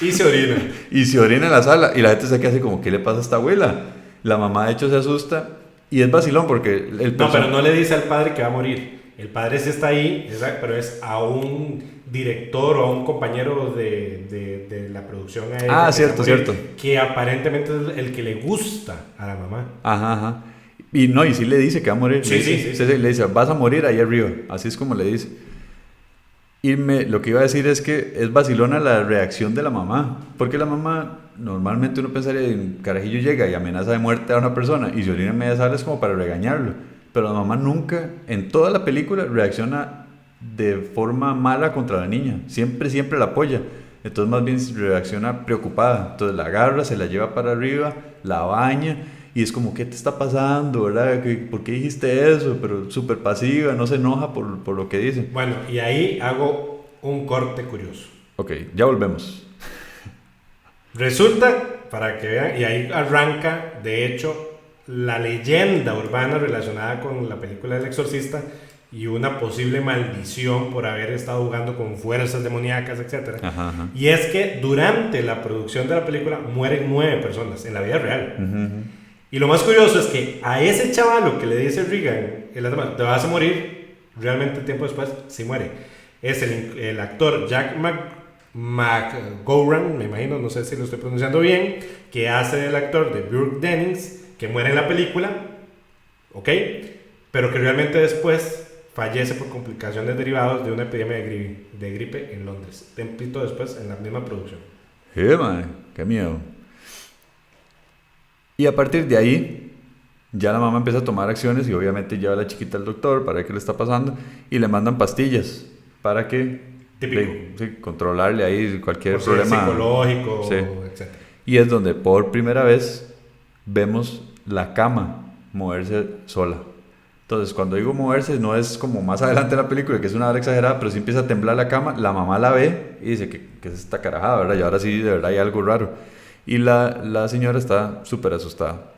Y se orina. Y se orina en la sala. Y la gente se queda así como, ¿qué le pasa a esta abuela? La mamá de hecho se asusta. Y es vacilón porque... No, pero no le dice al padre que va a morir. El padre sí está ahí, pero es a un director o a un compañero de la producción. Cierto. Que aparentemente es el que le gusta a la mamá. Ajá. Y no, y sí le dice que va a morir. Sí. Le dice, vas a morir ahí arriba. Así es como le dice. Y lo que iba a decir es que es vacilona la reacción de la mamá. Porque la mamá, normalmente uno pensaría, un carajillo llega y amenaza de muerte a una persona y se orina en media sala, es como para regañarlo. Pero la mamá nunca, en toda la película, reacciona de forma mala contra la niña. Siempre la apoya. Entonces más bien reacciona preocupada. Entonces la agarra, se la lleva para arriba, la baña. Y es como, ¿qué te está pasando, verdad? ¿Por qué dijiste eso? Pero súper pasiva, no se enoja por lo que dice. Bueno, y ahí hago un corte curioso. Ok, ya volvemos. Resulta, para que vean, y ahí arranca, de hecho, la leyenda urbana relacionada con la película del Exorcista y una posible maldición por haber estado jugando con fuerzas demoníacas, etc. Ajá. Y es que durante la producción de la película mueren 9 personas en la vida real. Uh-huh. Y lo más curioso es que a ese chavalo que le dice Regan, te vas a morir, realmente tiempo después sí muere. Es el actor Jack McGowan, me imagino, no sé si lo estoy pronunciando bien, que hace el actor de Burke Dennings, que muere en la película, ¿ok? Pero que realmente después fallece por complicaciones derivadas de una epidemia de gripe en Londres. Tempito después en la misma producción. Man, qué miedo. Y a partir de ahí, ya la mamá empieza a tomar acciones y obviamente lleva a la chiquita al doctor para ver qué le está pasando y le mandan pastillas para que controlarle ahí cualquier problema psicológico, etc. Y es donde por primera vez vemos la cama moverse sola. Entonces, cuando digo moverse, no es como más adelante en la película, que es una hora exagerada, pero sí empieza a temblar la cama, la mamá la ve y dice que es esta carajada, ¿verdad? Y ahora sí, de verdad hay algo raro. Y la señora está súper asustada.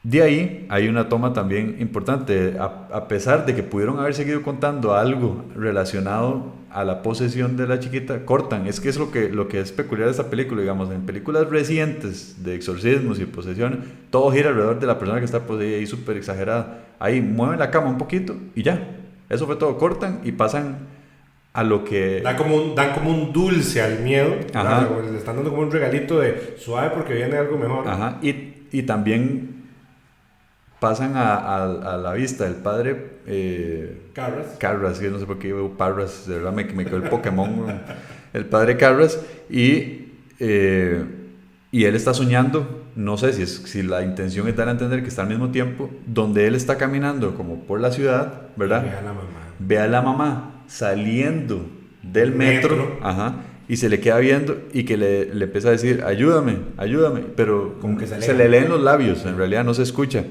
De ahí hay una toma también importante. A pesar de que pudieron haber seguido contando algo relacionado a la posesión de la chiquita, cortan. Es que es lo que es peculiar de esta película, digamos. En películas recientes de exorcismos y posesiones, todo gira alrededor de la persona que está poseída y súper exagerada. Ahí mueven la cama un poquito y ya. Eso fue todo. Cortan y pasan a lo que... Dan como un dulce al miedo. Ajá. Le están dando como un regalito de suave porque viene algo mejor. Ajá. Y también pasan a la vista del padre Carras, que no sé por qué digo Parras, de verdad me quedó el Pokémon, el padre Carras, y Y él está soñando, no sé si la intención es dar a entender que está al mismo tiempo, donde él está caminando como por la ciudad, ¿verdad? Ve a la mamá. Ve a la mamá saliendo del metro. Ajá, y se le queda viendo y que le empieza a decir, ayúdame, ayúdame, pero Como que se le leen los labios, en realidad no se escucha.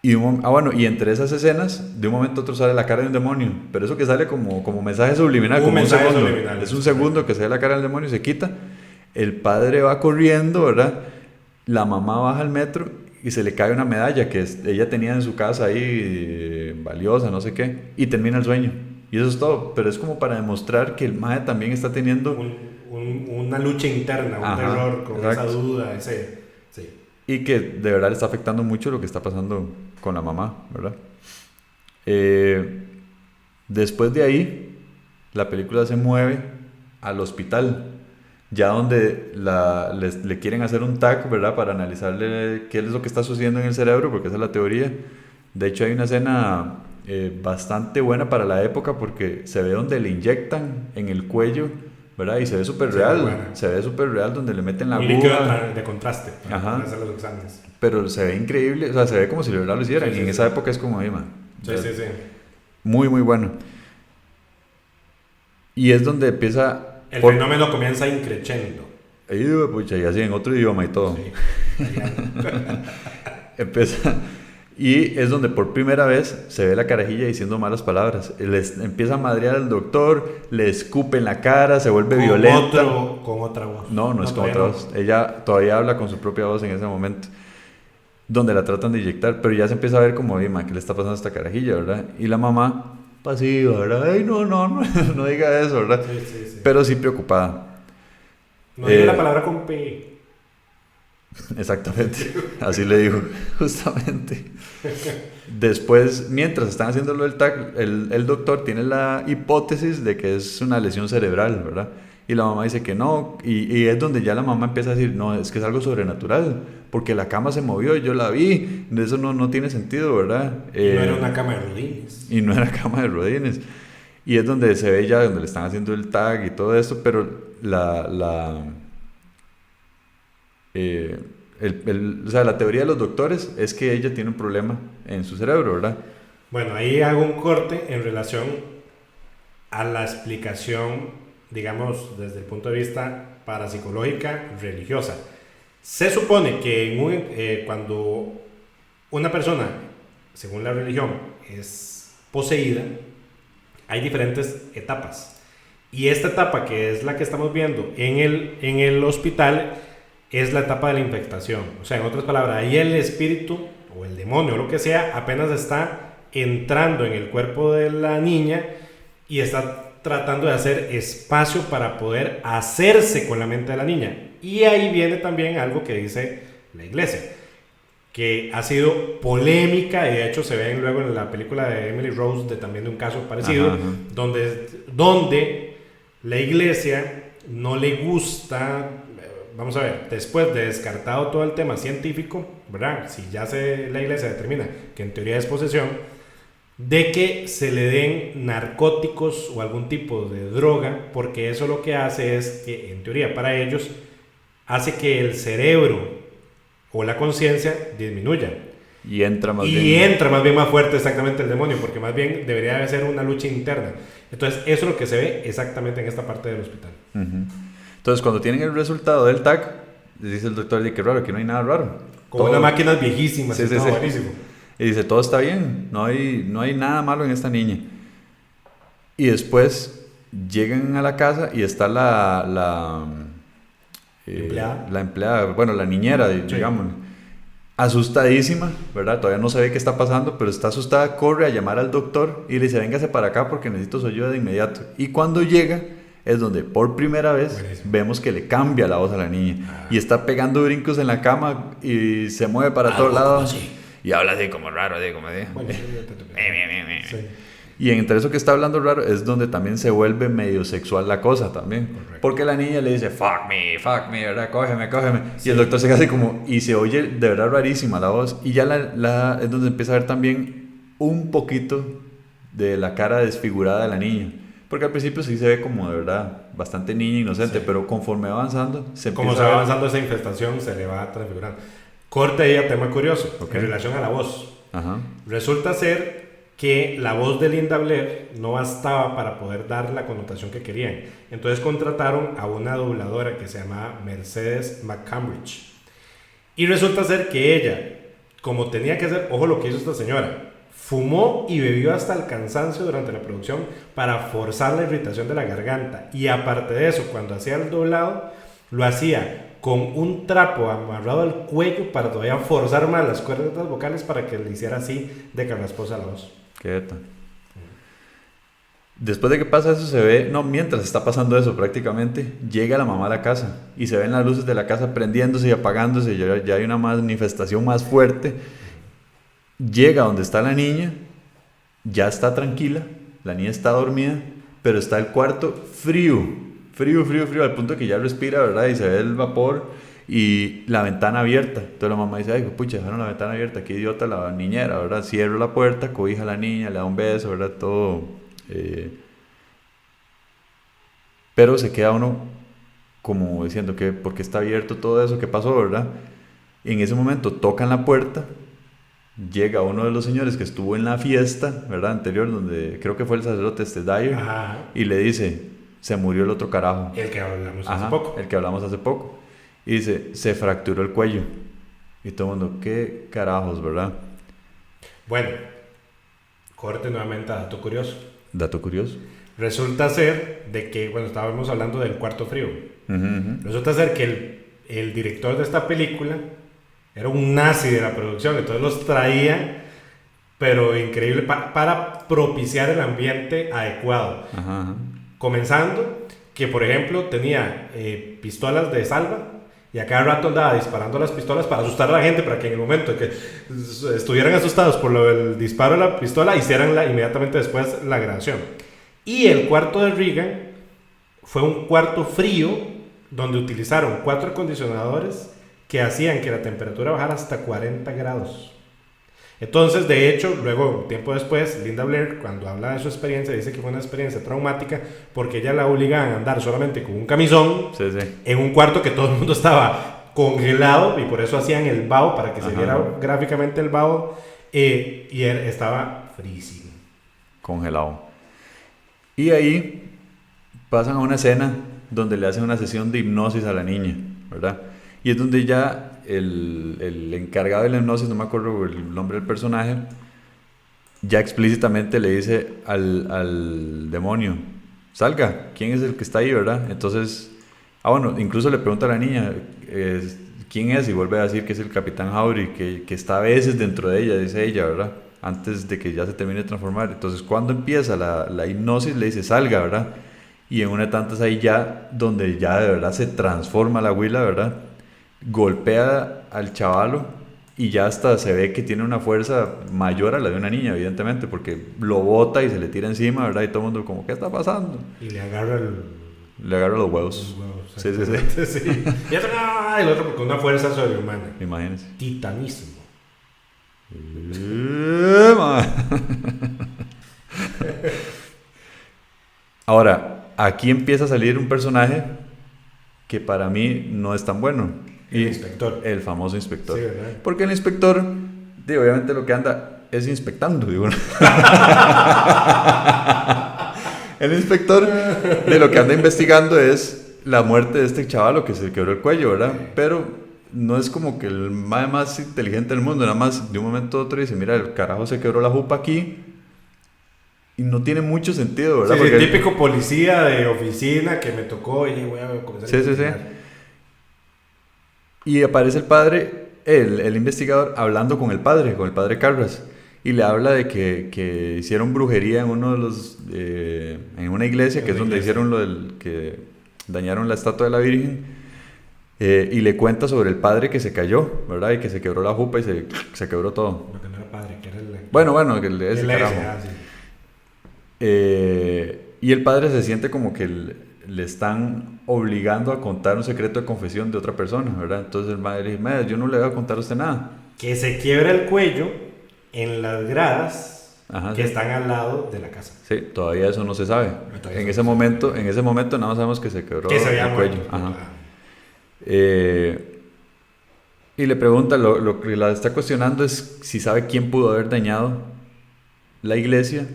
Y bueno, y entre esas escenas, de un momento a otro sale la cara de un demonio, pero eso que sale como mensaje subliminal, como mensaje un segundo. Subliminal, es un segundo que sale la cara del demonio y se quita. El padre va corriendo, ¿verdad? La mamá baja al metro y se le cae una medalla que ella tenía en su casa ahí, valiosa, no sé qué, y termina el sueño. Y eso es todo, pero es como para demostrar que el mae también está teniendo una lucha interna, un terror con esa duda, sí. Y que de verdad le está afectando mucho lo que está pasando con la mamá, ¿verdad? Después de ahí, la película se mueve al hospital, ya donde le quieren hacer un TAC, ¿verdad? Para analizarle qué es lo que está sucediendo en el cerebro, porque esa es la teoría. De hecho, hay una escena bastante buena para la época, porque se ve donde le inyectan en el cuello, ¿verdad? Y se ve súper real. Se ve súper real donde le meten la aguja. Un líquido de contraste para hacer los exámenes. Pero se ve increíble, o sea, se ve como si de verdad lo hicieran. Y en esa época es como, man. Sí. Muy, muy bueno. Y es donde empieza... El fenómeno comienza increciendo. Y así en otro idioma y todo. Sí. Empieza... Y es donde por primera vez se ve la carajilla diciendo malas palabras. Empieza a madrear al doctor, le escupe en la cara, se vuelve violenta. Con otra voz. No es con otra voz. Ella todavía habla con su propia voz en ese momento. Donde la tratan de inyectar, pero ya se empieza a ver como, ¿qué le está pasando a esta carajilla, verdad? Y la mamá, pasiva, ¿verdad? Ay, no diga eso, ¿verdad? Sí. Pero sí preocupada. No diga la palabra con P. Exactamente, así le dijo, justamente. Después, mientras están haciendo lo del TAC, el doctor tiene la hipótesis de que es una lesión cerebral, ¿verdad? Y la mamá dice que no, y es donde ya la mamá empieza a decir, no, es que es algo sobrenatural, porque la cama se movió y yo la vi, eso no tiene sentido, ¿verdad? Y no era una cama de rodines. Y no era cama de rodines. Y es donde se ve ya, donde le están haciendo el TAC y todo esto, pero la teoría de los doctores es que ella tiene un problema en su cerebro, ¿verdad? Bueno, ahí hago un corte en relación a la explicación, digamos, desde el punto de vista parapsicológica religiosa. Se supone que cuando una persona, según la religión, es poseída, hay diferentes etapas. Y esta etapa, que es la que estamos viendo en el hospital, es la etapa de la infectación. O sea, en otras palabras, ahí el espíritu o el demonio o lo que sea apenas está entrando en el cuerpo de la niña y está tratando de hacer espacio para poder hacerse con la mente de la niña. Y ahí viene también algo que dice la iglesia, que ha sido polémica, y de hecho se ven luego en la película de Emily Rose también de un caso parecido, donde la iglesia no le gusta. Vamos a ver, después de descartado todo el tema científico, ¿verdad? Si ya la iglesia determina que en teoría es posesión, de que se le den narcóticos o algún tipo de droga, porque eso lo que hace es que, en teoría para ellos, hace que el cerebro o la conciencia disminuya. Y entra más bien más fuerte exactamente el demonio, porque más bien debería de ser una lucha interna. Entonces, eso es lo que se ve exactamente en esta parte del hospital. Entonces, cuando tienen el resultado del TAC, les dice el doctor, qué raro, que no hay nada raro. Como unas máquinas viejísimas, sí. Buenísimo. Y dice, todo está bien, no hay nada malo en esta niña. Y después llegan a la casa y está la empleada, bueno, la niñera, digamos, asustadísima, ¿verdad? Todavía no sabe qué está pasando, pero está asustada, corre a llamar al doctor y le dice, véngase para acá porque necesito su ayuda de inmediato. Y cuando llega, es donde por primera vez vemos que le cambia la voz a la niña y está pegando brincos en la cama y se mueve para todos lados y habla así como raro, así como sí. Y entre eso que está hablando raro es donde también se vuelve medio sexual la cosa también. Correcto. Porque la niña le dice fuck me, ¿verdad? Cógeme. Sí. Y el doctor se queda así como, y se oye de verdad rarísima la voz. Y ya es donde empieza a ver también un poquito de la cara desfigurada de la niña. Porque al principio sí se ve como de verdad bastante niña, inocente, Sí. pero conforme va avanzando, Como se va avanzando esa infestación, se le va transfigurando. Corte ahí a tema curioso, Ok. en relación a la voz. Ajá. Resulta ser que la voz de Linda Blair no bastaba para poder dar la connotación que querían. Entonces contrataron a una dobladora que se llamaba Mercedes McCambridge. Y resulta ser que ella, como tenía que hacer, ojo lo que hizo esta señora, fumó y bebió hasta el cansancio durante la producción para forzar la irritación de la garganta. Y aparte de eso, cuando hacía el doblado, lo hacía con un trapo amarrado al cuello para todavía forzar más las cuerdas vocales para que le hiciera así de carrasposa la voz. Quieta. Después de que pasa eso se ve, no, mientras está pasando eso prácticamente, llega la mamá a la casa y se ven las luces de la casa prendiéndose y apagándose, ya hay una manifestación más fuerte. Llega donde está la niña, ya está tranquila, la niña está dormida, pero está el cuarto frío, al punto que ya respira, ¿verdad? Y se ve el vapor y la ventana abierta. Entonces la mamá dice, ay, pucha, dejaron la ventana abierta, qué idiota la niñera, ¿verdad? Cierra la puerta, cobija a la niña, le da un beso, ¿verdad? Todo. Pero se queda uno como diciendo que, ¿por qué está abierto todo eso? ¿Qué pasó, verdad? Y en ese momento tocan la puerta. Llega uno de los señores que estuvo en la fiesta, ¿verdad? Anterior, donde creo que fue el sacerdote Dyer, y le dice, se murió el otro carajo. El que hablamos hace poco. El que hablamos hace poco. Y dice, se fracturó el cuello. Y todo el mundo, qué carajos, ¿verdad? Bueno, corte nuevamente a dato curioso. Dato curioso. Resulta ser de que, bueno, estábamos hablando del cuarto frío. Resulta ser que el director de esta película era un nazi de la producción, entonces los traía, pero increíble, para propiciar el ambiente adecuado. Comenzando que, por ejemplo, tenía pistolas de salva y a cada rato andaba disparando las pistolas para asustar a la gente, para que en el momento que estuvieran asustados por el disparo de la pistola, hicieran inmediatamente después la grabación. Y el cuarto de Reagan fue un cuarto frío donde utilizaron 4 acondicionadores que hacían que la temperatura bajara hasta 40 grados. Entonces, de hecho, luego, tiempo después, Linda Blair, cuando habla de su experiencia, dice que fue una experiencia traumática porque ella la obligaban a andar solamente con un camisón en un cuarto que todo el mundo estaba congelado y por eso hacían el vaho, para que se viera gráficamente el vaho, y él estaba frísimo. Congelado. Y ahí pasan a una escena donde le hacen una sesión de hipnosis a la niña, ¿verdad? Y es donde ya el encargado de la hipnosis, no me acuerdo el nombre del personaje, ya explícitamente le dice al demonio, salga, ¿quién es el que está ahí, verdad? Entonces, bueno, incluso le pregunta a la niña, ¿quién es? Y vuelve a decir que es el Capitán Howdy, que está a veces dentro de ella, dice ella, ¿verdad? Antes de que ya se termine de transformar. Entonces, cuando empieza la hipnosis, le dice, salga, ¿verdad? Y en una de tantas ahí ya, donde ya de verdad se transforma la huila, ¿verdad? Golpea al chavalo y ya hasta se ve que tiene una fuerza mayor a la de una niña, evidentemente, porque lo bota y se le tira encima, ¿verdad? Y todo el mundo como, ¿qué está pasando? Y le agarra los huevos. Sí. Sí. Y el otro con una fuerza sobrehumana. Imagínense. Titanísimo. Ahora, aquí empieza a salir un personaje que para mí no es tan bueno. El inspector. El famoso inspector. Sí, ¿verdad? Porque el inspector, obviamente lo que anda es inspectando. El inspector de lo que anda investigando es la muerte de este chavalo que se quebró el cuello, ¿verdad? Pero no es como que el más inteligente del mundo, nada más de un momento a otro dice, mira, el carajo se quebró la jupa aquí. Y no tiene mucho sentido, ¿verdad? Sí, porque el típico policía de oficina que me tocó y voy a comenzar a investigar. Y aparece el padre, el investigador, hablando con el padre Carras. Y le habla de que hicieron brujería en uno de los en una iglesia, que es donde hicieron lo del que dañaron la estatua de la Virgen. Y le cuenta sobre el padre que se cayó, ¿verdad? Y que se quebró la jupa y se quebró todo. Lo que no era padre, que era el... Bueno, que ese carajo. Sí. Y el padre se siente como que le están obligando a contar un secreto de confesión de otra persona, ¿verdad? Entonces el madre le dice, yo no le voy a contar a usted nada. Que se quiebra el cuello en las gradas Ajá, que sí. están al lado de la casa. Sí, todavía eso no se sabe. Todavía En eso ese no se momento, en ese momento nada más sabemos que se quebró Que se había el cuello. muerto. Ajá. Claro. Y le pregunta, lo que la está cuestionando es si sabe quién pudo haber dañado la iglesia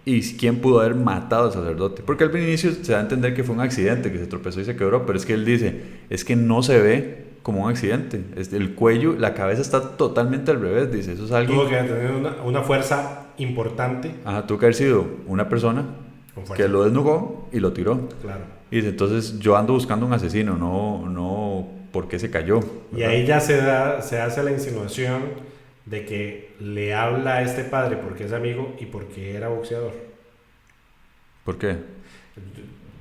y quién pudo haber matado al sacerdote. Porque al inicio se da a entender que fue un accidente, que se tropezó y se quebró, pero es que él dice, es que no se ve como un accidente. El cuello, la cabeza está totalmente al revés, dice, eso es alguien... Tuvo que tener una fuerza importante. Ajá, tuvo que haber sido una persona Con fuerza. que lo desnudó y lo tiró. Claro. Y dice, entonces yo ando buscando un asesino, no por qué se cayó. Y ahí ya se hace la insinuación de que le habla a este padre porque es amigo y porque era boxeador. ¿Por qué?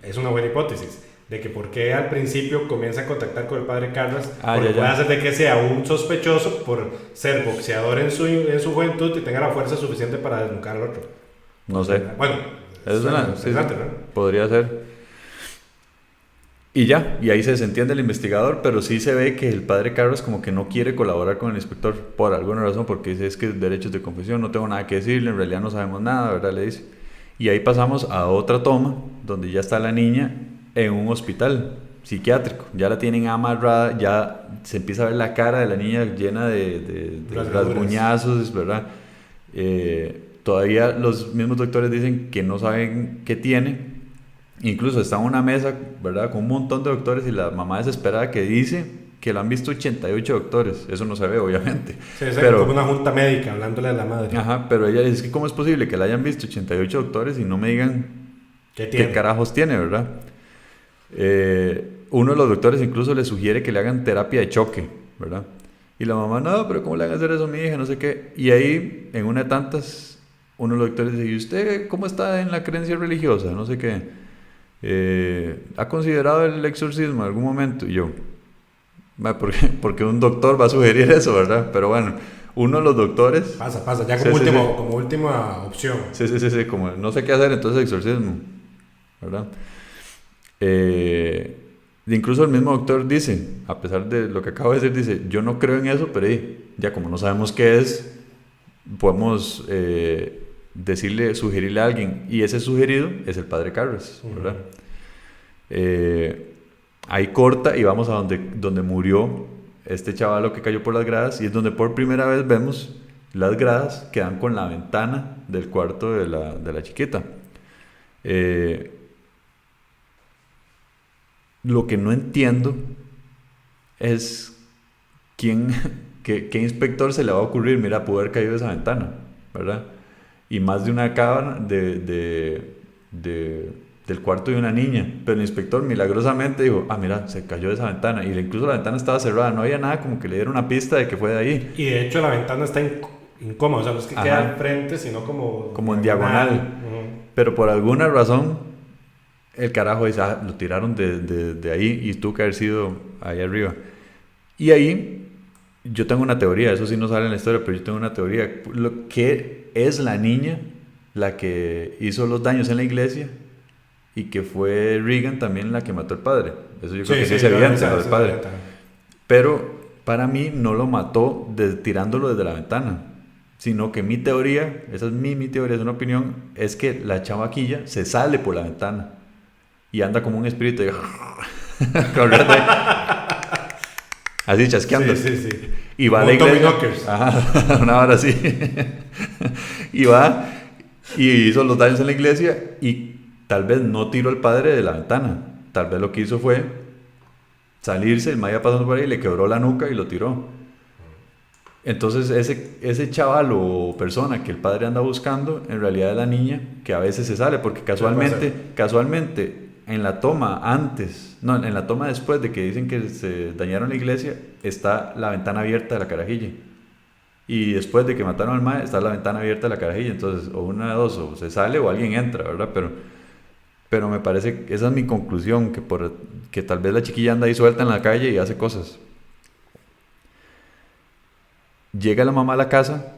Es una buena hipótesis. De que porque al principio comienza a contactar con el padre Carlos, porque ya. puede hacer de que sea un sospechoso por ser boxeador en su juventud y tenga la fuerza suficiente para desnucar al otro. No sé. Bueno, Es una, interesante, sí, ¿no? podría ser. Y ya, y ahí se desentiende el investigador, pero sí se ve que el padre Carlos como que no quiere colaborar con el inspector por alguna razón, porque dice, es que derechos de confesión, no tengo nada que decirle, en realidad no sabemos nada, ¿verdad? Le dice. Y ahí pasamos a otra toma, donde ya está la niña en un hospital psiquiátrico, ya la tienen amarrada, ya se empieza a ver la cara de la niña llena de rasguñazos, ¿verdad? Todavía los mismos doctores dicen que no saben qué tiene. Incluso está en una mesa, ¿verdad? Con un montón de doctores y la mamá desesperada que dice que lo han visto 88 doctores. Eso no se ve, obviamente. Sí, es pero, como una junta médica hablándole a la madre. Ajá, pero ella dice que cómo es posible que la hayan visto 88 doctores y no me digan qué carajos tiene, ¿verdad? Uno de los doctores incluso le sugiere que le hagan terapia de choque, ¿verdad? Y la mamá, no, pero ¿cómo le van a hacer eso a mi hija? No sé qué. Y ahí, en una de tantas, uno de los doctores dice, ¿y usted cómo está en la creencia religiosa? No sé qué. ¿Ha considerado el exorcismo en algún momento? Y yo, porque un doctor va a sugerir eso, ¿verdad? Pero bueno, uno de los doctores... Pasa, ya como, sí, como última opción. Sí, como no sé qué hacer, entonces exorcismo, ¿verdad? Incluso el mismo doctor dice, a pesar de lo que acabo de decir, dice, yo no creo en eso, pero ya como no sabemos qué es, podemos sugerirle a alguien, y ese sugerido es el padre Carlos, ¿verdad? Ahí corta y vamos a donde murió este chavalo que cayó por las gradas, y es donde por primera vez vemos las gradas que dan con la ventana del cuarto de la chiquita. Lo que no entiendo es qué inspector se le va a ocurrir, mira, pudo haber caído de esa ventana, ¿verdad? Y más de una cámara del cuarto de una niña, pero el inspector milagrosamente dijo, mira, se cayó de esa ventana, y incluso la ventana estaba cerrada, no había nada como que le diera una pista de que fue de ahí. Y de hecho la ventana está incómoda, o sea, no es que queda al frente, sino como en diagonal. Pero por alguna razón el carajo dice, lo tiraron de ahí y tuvo que haber sido ahí arriba. Y ahí yo tengo una teoría, eso sí no sale en la historia, pero yo tengo una teoría. ¿Qué es la niña la que hizo los daños en la iglesia? Y que fue Regan también la que mató al padre. Eso yo creo que sí es evidente, lo del padre. Pero para mí no lo mató tirándolo desde la ventana, sino que mi teoría, esa es mi teoría, es una opinión, es que la chamaquilla se sale por la ventana y anda como un espíritu de... así chasqueando. Sí. Y va a la iglesia. Una hora así. Y va y hizo los daños en la iglesia y tal vez no tiró al padre de la ventana. Tal vez lo que hizo fue salirse, el maya pasando por ahí, le quebró la nuca y lo tiró. Entonces ese chaval o persona que el padre anda buscando, en realidad es la niña que a veces se sale, porque casualmente en la toma en la toma después de que dicen que se dañaron la iglesia, está la ventana abierta de la carajilla. Y después de que mataron al mae, está la ventana abierta de la carajilla. Entonces, o una de dos, o se sale o alguien entra, ¿verdad? Pero me parece que esa es mi conclusión, que tal vez la chiquilla anda ahí suelta en la calle y hace cosas. Llega la mamá a la casa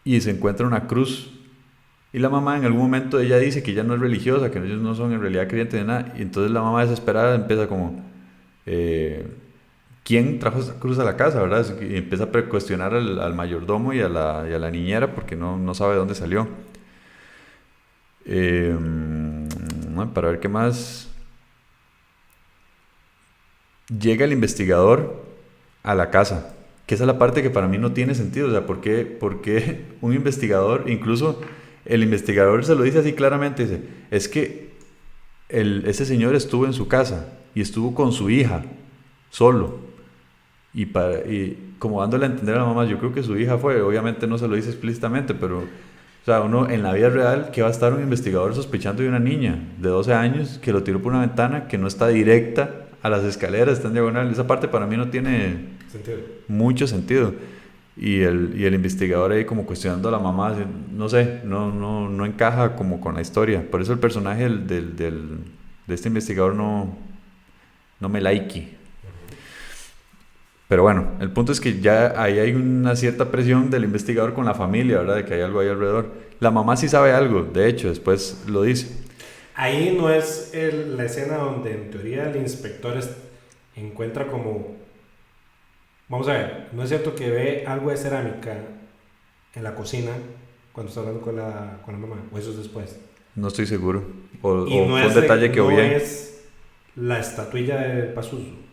y se encuentra una cruz. Y la mamá en algún momento ella dice que ella no es religiosa, que ellos no son en realidad creyentes de nada. Y entonces la mamá desesperada empieza como... ¿quién trajo esta cruz a la casa, verdad? Y empieza a cuestionar al mayordomo y a la niñera porque no sabe de dónde salió. Para ver qué más. Llega el investigador a la casa, que esa es la parte que para mí no tiene sentido. O sea, ¿por qué un investigador, incluso el investigador se lo dice así claramente, dice, es que ese señor estuvo en su casa y estuvo con su hija, solo, y como dándole a entender a la mamá, yo creo que su hija fue, obviamente no se lo dice explícitamente, pero, o sea, uno en la vida real, ¿qué va a estar un investigador sospechando de una niña de 12 años que lo tiró por una ventana que no está directa a las escaleras, está en diagonal? Esa parte para mí no tiene mucho sentido. Y el investigador ahí como cuestionando a la mamá, no sé, no encaja como con la historia. Por eso el personaje de este investigador no me like. Pero bueno, el punto es que ya ahí hay una cierta presión del investigador con la familia, ¿verdad? De que hay algo ahí alrededor. La mamá sí sabe algo, de hecho, después lo dice. Ahí no es la escena donde en teoría el inspector encuentra como... Vamos a ver, ¿no es cierto que ve algo de cerámica en la cocina cuando está hablando con la mamá? ¿O eso es después? No estoy seguro. O no fue un detalle que oí. No es la estatuilla de Pazuzu.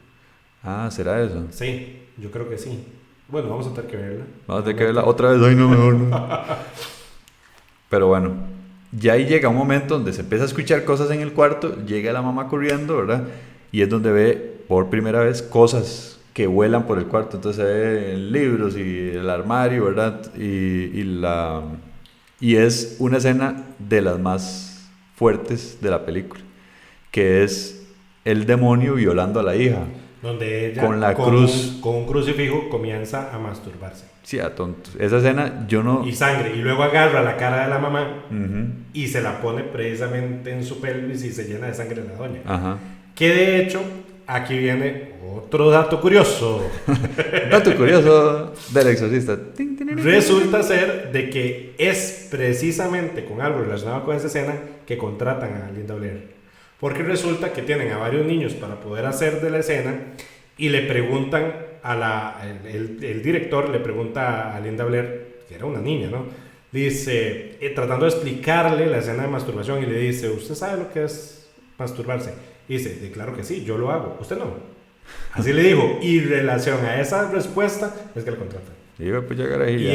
Ah, ¿será eso? Sí, yo creo que sí. Bueno, vamos a tener que verla. Vamos a tener que verla otra vez. Ay, no, mejor no. Pero bueno, ya ahí llega un momento donde se empieza a escuchar cosas en el cuarto, llega la mamá corriendo, ¿verdad? Y es donde ve por primera vez cosas que vuelan por el cuarto. Entonces se ven libros y el armario, ¿verdad? Y es una escena de las más fuertes de la película, que es el demonio violando a la hija. Donde ella con la cruz con un crucifijo comienza a masturbarse. Sí, a tontos. Esa escena yo no... Y sangre. Y luego agarra la cara de la mamá y se la pone precisamente en su pelvis y se llena de sangre la doña. Ajá. Que de hecho, aquí viene otro dato curioso. Dato curioso del exorcista. Resulta ser de que es precisamente con algo relacionado con esa escena que contratan a Linda Blair. Porque resulta que tienen a varios niños para poder hacer de la escena y le preguntan el director le pregunta a Linda Blair, que era una niña, ¿no? Dice, tratando de explicarle la escena de masturbación, y le dice, ¿usted sabe lo que es masturbarse? Y dice, claro que sí, yo lo hago, ¿usted no? Así le dijo, y en relación a esa respuesta es que le contratan. Y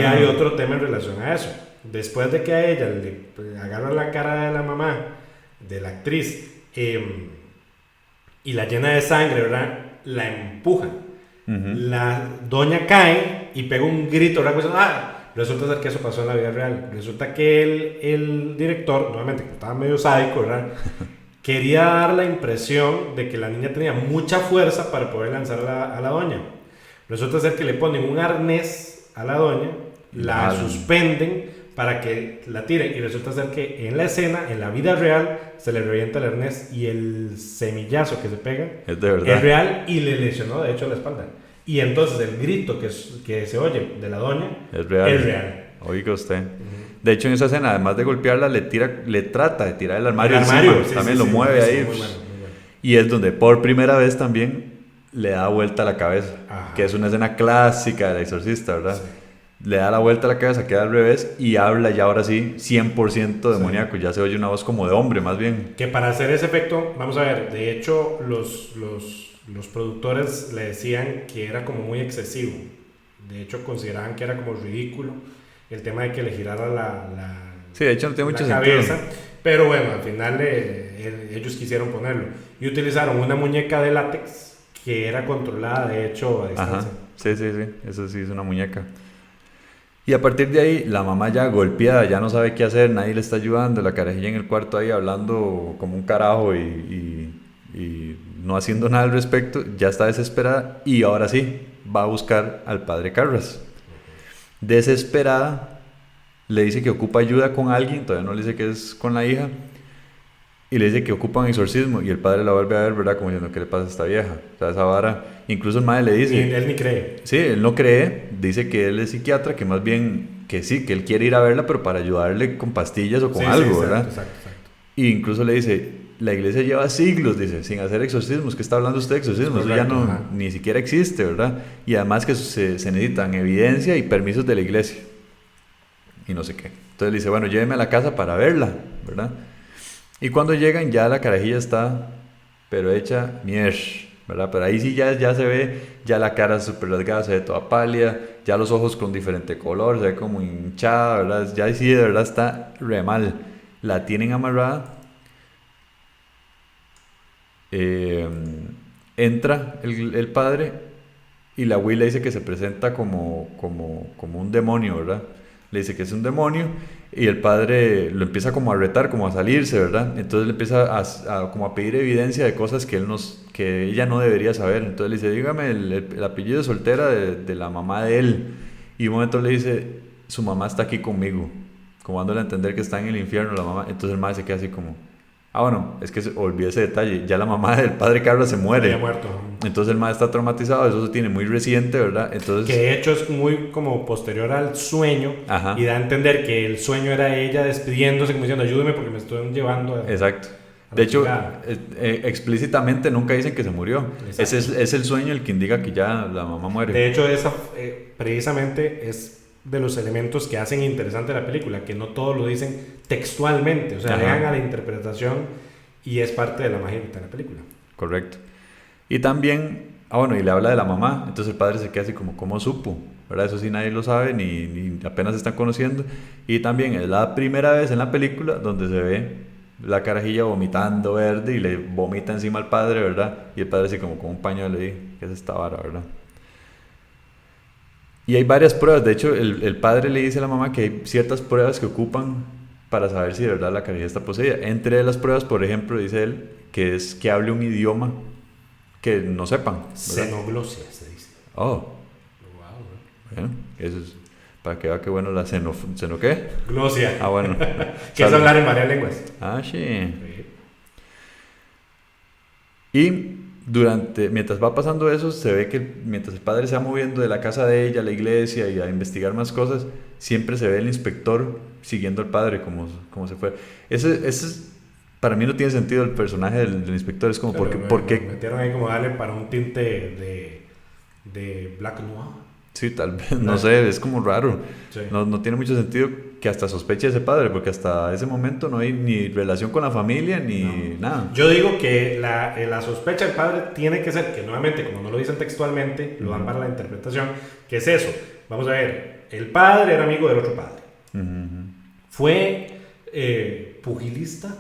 hay otro tema en relación a eso. Después de que a ella le agarra la cara de la mamá, de la actriz, y la llena de sangre, ¿verdad? La empuja. La doña cae y pega un grito, ¿verdad? Resulta ser que eso pasó en la vida real. Resulta que el director, nuevamente, que estaba medio sádico, ¿verdad? Quería dar la impresión de que la niña tenía mucha fuerza para poder lanzar a la doña. Resulta ser que le ponen un arnés a la doña, la suspenden para que la tiren, y resulta ser que en la escena, en la vida real, se le revienta el arnés y el semillazo que se pega es de verdad, es real, y le lesionó de hecho la espalda. Y entonces el grito que se oye de la doña es real. Oiga usted. De hecho, en esa escena, además de golpearla, le trata de tirar el armario encima, sí, también sí, lo mueve ahí. Muy bueno. Y es donde por primera vez también le da vuelta a la cabeza. Ajá. Que es una escena clásica del exorcista, ¿verdad? Sí. Le da la vuelta a la cabeza, queda al revés y habla ya ahora sí 100% demoníaco. Sí. Ya se oye una voz como de hombre, más bien. Que para hacer ese efecto, vamos a ver, de hecho los productores le decían que era como muy excesivo. De hecho consideraban que era como ridículo el tema de que le girara sí, de hecho no tiene mucho cabeza, sentido. Pero bueno, al final ellos quisieron ponerlo y utilizaron una muñeca de látex que era controlada de hecho a distancia. Ajá. Sí, eso sí es una muñeca. Y a partir de ahí, la mamá ya golpeada, ya no sabe qué hacer, nadie le está ayudando, la carajilla en el cuarto ahí hablando como un carajo y no haciendo nada al respecto, ya está desesperada y ahora sí, va a buscar al padre Carras. Desesperada, le dice que ocupa ayuda con alguien, todavía no le dice que es con la hija, y le dice que ocupa un exorcismo, y el padre la vuelve a ver, ¿verdad? Como diciendo, ¿qué le pasa a esta vieja? O sea, esa vara, incluso el madre le dice... Y él ni cree. Sí, él no cree, dice que él es psiquiatra, que más bien, que sí, que él quiere ir a verla, pero para ayudarle con pastillas o con algo, ¿verdad? Exacto. Y incluso le dice, la iglesia lleva siglos, dice, sin hacer exorcismos. ¿Qué está hablando usted de exorcismos? Eso ya no, ni siquiera existe, ¿verdad? Y además que se necesitan evidencia y permisos de la iglesia. Y no sé qué. Entonces le dice, bueno, lléveme a la casa para verla, ¿verdad? Y cuando llegan ya la carajilla está, pero hecha mierda, ¿verdad? Pero ahí sí ya se ve, ya la cara súper rasgada, se ve toda pálida, ya los ojos con diferente color, se ve como hinchada, ¿verdad? Ya sí de verdad está re mal. La tienen amarrada. Entra el padre y la abuela dice que se presenta como un demonio, ¿verdad? Le dice que es un demonio y el padre lo empieza como a retar, como a salirse, ¿verdad? Entonces le empieza como a pedir evidencia de cosas que ella no debería saber. Entonces le dice, dígame el apellido de soltera de la mamá de él. Y un momento le dice, su mamá está aquí conmigo, como dándole a entender que está en el infierno la mamá. Entonces el madre se queda así como, bueno, es que olvidé ese detalle, ya la mamá del padre Carlos se muere. Ya muerto. Entonces el madre está traumatizado, eso se tiene muy reciente, ¿verdad? Entonces, que de hecho es muy como posterior al sueño. Ajá. Y da a entender que el sueño era ella despidiéndose, como diciendo, ayúdeme porque me estoy llevando a... Exacto. De hecho, explícitamente nunca dicen que se murió. Es el sueño el que indica que ya la mamá muere. De hecho, esa precisamente es de los elementos que hacen interesante la película, que no todos lo dicen textualmente, o sea, dejan a la interpretación y es parte de la magia de la película. Correcto. Y también, y le habla de la mamá, entonces el padre se queda así como, ¿cómo supo? ¿Verdad? Eso sí nadie lo sabe, ni apenas se están conociendo. Y también es la primera vez en la película donde se ve la carajilla vomitando verde y le vomita encima al padre, ¿verdad? Y el padre así como con un pañuelo le dice, ¿qué es esta vara, verdad? Y hay varias pruebas, de hecho el padre le dice a la mamá que hay ciertas pruebas que ocupan para saber si de verdad la carajilla está poseída. Entre las pruebas, por ejemplo, dice él, que es que hable un idioma que no sepan. Xenoglosia se dice. Wow, bueno, eso es para que vea que bueno la ¿qué? Glosia. Bueno. Que es hablar en varias lenguas. Sí. Y mientras va pasando eso, se ve que mientras el padre se va moviendo de la casa de ella a la iglesia y a investigar más cosas, siempre se ve el inspector siguiendo al padre como se fue. Ese es, para mí no tiene sentido el personaje del inspector, es como porque metieron ahí como darle para un tinte de Black Noir. Sí, tal vez, no sé, es como raro. Sí. No tiene mucho sentido que hasta sospeche ese padre, porque hasta ese momento no hay ni relación con la familia ni nada. Yo digo que la sospecha del padre tiene que ser, que nuevamente, como no lo dicen textualmente, lo dan para la interpretación, que es eso. Vamos a ver, el padre era amigo del otro padre. Fue pugilista,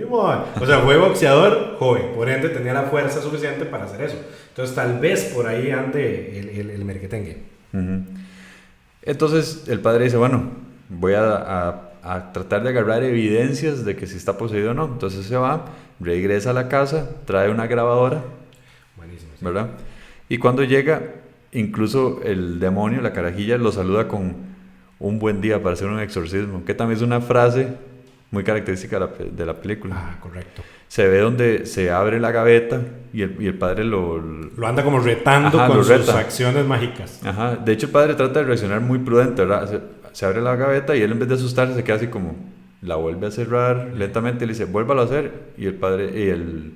o sea, fue boxeador joven, por ende tenía la fuerza suficiente para hacer eso. Entonces tal vez por ahí ande el merquetengue. Entonces el padre dice, bueno, voy a tratar de agarrar evidencias de que si está poseído o no. Entonces se va, regresa a la casa, trae una grabadora. Buenísimo, sí. ¿Verdad? Y cuando llega, incluso el demonio, la carajilla, lo saluda con un buen día para hacer un exorcismo, que también es una frase muy característica de la película. Correcto. Se ve donde se abre la gaveta y el padre lo anda como retando con sus acciones mágicas. Ajá. De hecho el padre trata de reaccionar muy prudente, ¿verdad? Se abre la gaveta y él en vez de asustarse se queda así como, la vuelve a cerrar lentamente y le dice, vuélvalo a hacer. Y el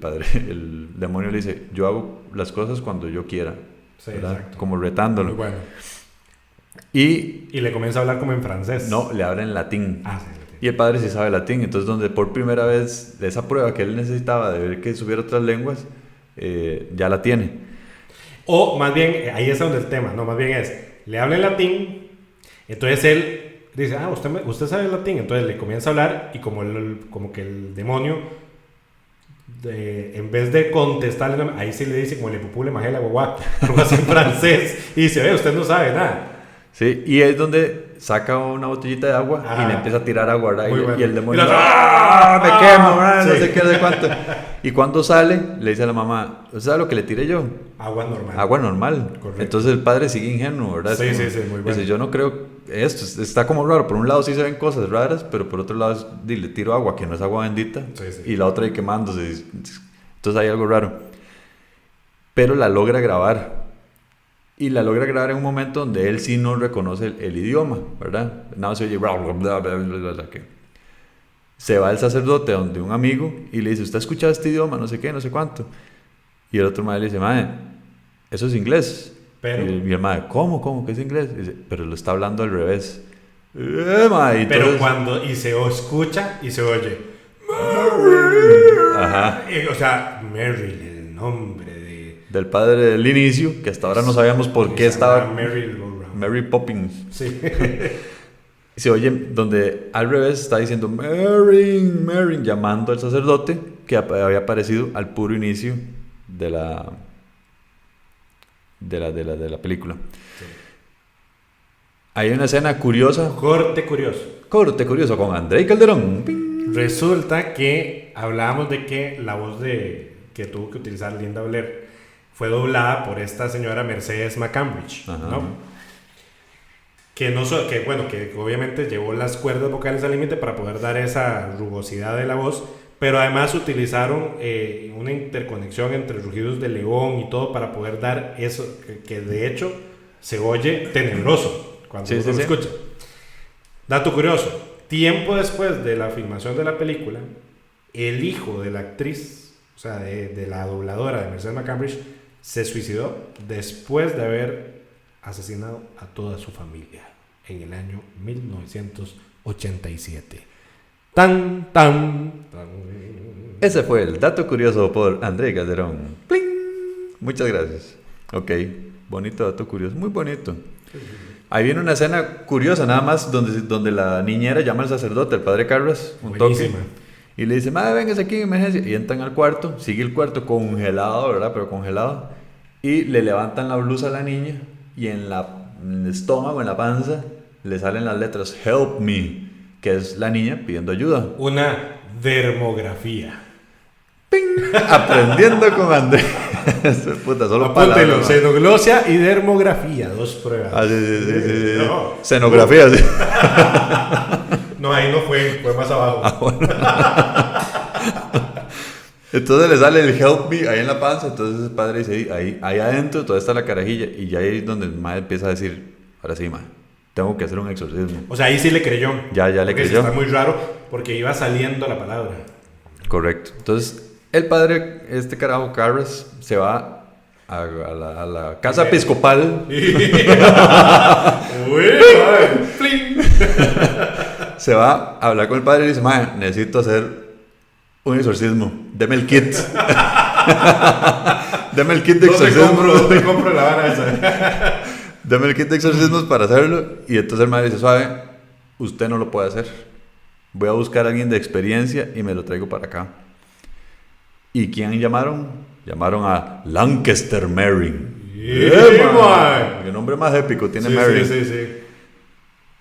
demonio le dice, yo hago las cosas cuando yo quiera. Sí, exacto. Como retándolo. Muy bueno. Y le comienza a hablar como en francés. No, le habla en latín. Sí. Y el padre sí sabe latín, entonces donde por primera vez de esa prueba que él necesitaba de ver que supiera otras lenguas, ya la tiene. O más bien, ahí es donde el tema, no, más bien es, le habla en latín, entonces él dice, usted sabe latín, entonces le comienza a hablar y como que el demonio, en vez de contestarle, ahí sí le dice como le pupule majela guagua, algo así en francés, y dice, usted no sabe nada. Sí, y es donde saca una botellita de agua y le empieza a tirar agua, ¿verdad? Y el demonio, me quemo, ¿verdad? No sé qué, no sé cuánto. Y cuando sale, le dice a la mamá, ¿sabes lo que le tiré yo? Agua normal. Agua normal. Correcto. Entonces el padre sigue ingenuo, ¿verdad? Sí, muy bueno. Dice, yo no creo esto, está como raro. Por un lado sí se ven cosas raras, pero por otro lado le tiro agua, que no es agua bendita, y la otra ahí quemándose. Entonces hay algo raro. Pero la logra grabar. Y la logra grabar en un momento donde él sí no reconoce el idioma, ¿verdad? Nada se oye... Se va el sacerdote donde un amigo y le dice, ¿usted ha escuchado este idioma? No sé qué, no sé cuánto. Y el otro mae le dice, mae, eso es inglés. Pero, Y el mae, ¿cómo? ¿Qué es inglés? Y dice, pero lo está hablando al revés. Mae, pero entonces, cuando y se escucha y se oye Mary. ajá, O sea, Meryl, el nombre del padre del inicio, que hasta ahora no sabíamos por qué se estaba llama Meryl Brown. Mary Poppins. Sí. Se oye donde al revés está diciendo Mary, llamando al sacerdote que había aparecido al puro inicio de la película. Sí. Hay una escena curiosa. Corte curioso. Con Andrei Calderón. ¡Ping! Resulta que hablábamos de que la voz que tuvo que utilizar Linda Blair fue doblada por esta señora Mercedes McCambridge, ¿no? Que obviamente llevó las cuerdas vocales al límite para poder dar esa rugosidad de la voz, pero además utilizaron una interconexión entre rugidos de león y todo para poder dar eso que de hecho se oye tenebroso cuando uno lo escucha. Dato curioso, tiempo después de la filmación de la película, el hijo de la actriz, o sea, de la dobladora de Mercedes McCambridge, se suicidó después de haber asesinado a toda su familia en el año 1987. Tan. Ese fue el dato curioso por André Calderón. ¡Pling! Muchas gracias. Ok, bonito dato curioso, muy bonito. Ahí viene una escena curiosa nada más donde la niñera llama al sacerdote, el padre Carras, un Buenísima. toque, y le dice, madre, véngase aquí en emergencia, y entran al cuarto, sigue el cuarto congelado, ¿verdad? Pero congelado, y le levantan la blusa a la niña, y en el estómago, en la panza, le salen las letras Help Me, que es la niña pidiendo ayuda. Una dermografía. ¡Ping! Aprendiendo con Andrés. Puta, solo Apúntelo, palabras. xenoglosia y dermografía, dos pruebas. Ah, sí. No. Escenografía, sí. No, ahí no fue más abajo. Entonces le sale el Help Me ahí en la panza. Entonces el padre dice, ahí adentro todavía está la carajilla. Y ya ahí es donde el madre empieza a decir, ahora sí, madre, tengo que hacer un exorcismo. O sea, ahí sí le creyó. Ya le creyó. Está muy raro porque iba saliendo la palabra. Correcto. Entonces el padre, este carajo Carras, se va a la casa episcopal. Se va a hablar con el padre y dice, madre, necesito hacer un exorcismo. Deme el kit. Deme el kit de exorcismo. ¿Dónde compro la vara esa? Dame el kit de exorcismos para hacerlo. Y entonces el madre dice, suave, usted no lo puede hacer. Voy a buscar a alguien de experiencia y me lo traigo para acá. ¿Y quién llamaron? Llamaron a Lancaster Merrin. ¡Qué nombre más épico tiene Merrin! Sí.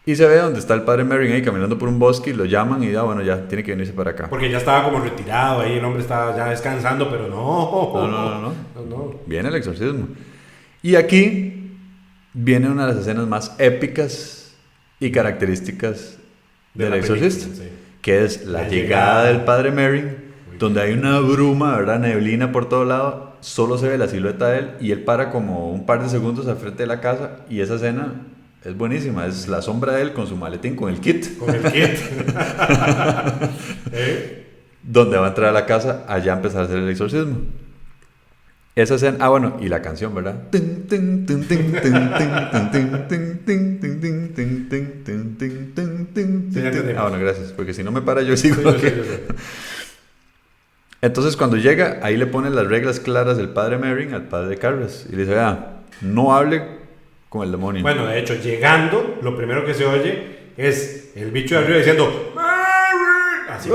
Y se ve donde está el padre Merrin ahí caminando por un bosque y lo llaman y bueno, ya tiene que venirse para acá. Porque ya estaba como retirado ahí, el hombre estaba ya descansando, pero no. Viene el exorcismo. Y aquí viene una de las escenas más épicas y características del exorcista, que es la llegada del padre Merrin, donde hay una bruma, ¿verdad? Neblina por todo lado, solo se ve la silueta de él y él para como un par de segundos al frente de la casa y esa escena es buenísima, es la sombra de él con su maletín, con el kit. Donde va a entrar a la casa, allá a empezar a hacer el exorcismo. Esa escena, bueno, y la canción, ¿verdad? Bueno, gracias, porque si no me para yo sigo. Entonces cuando llega, ahí le ponen las reglas claras del padre Merrin al padre Carras y le dice, no hable con el demonio. Bueno, de hecho, llegando, lo primero que se oye es el bicho de arriba diciendo Merrin. Así.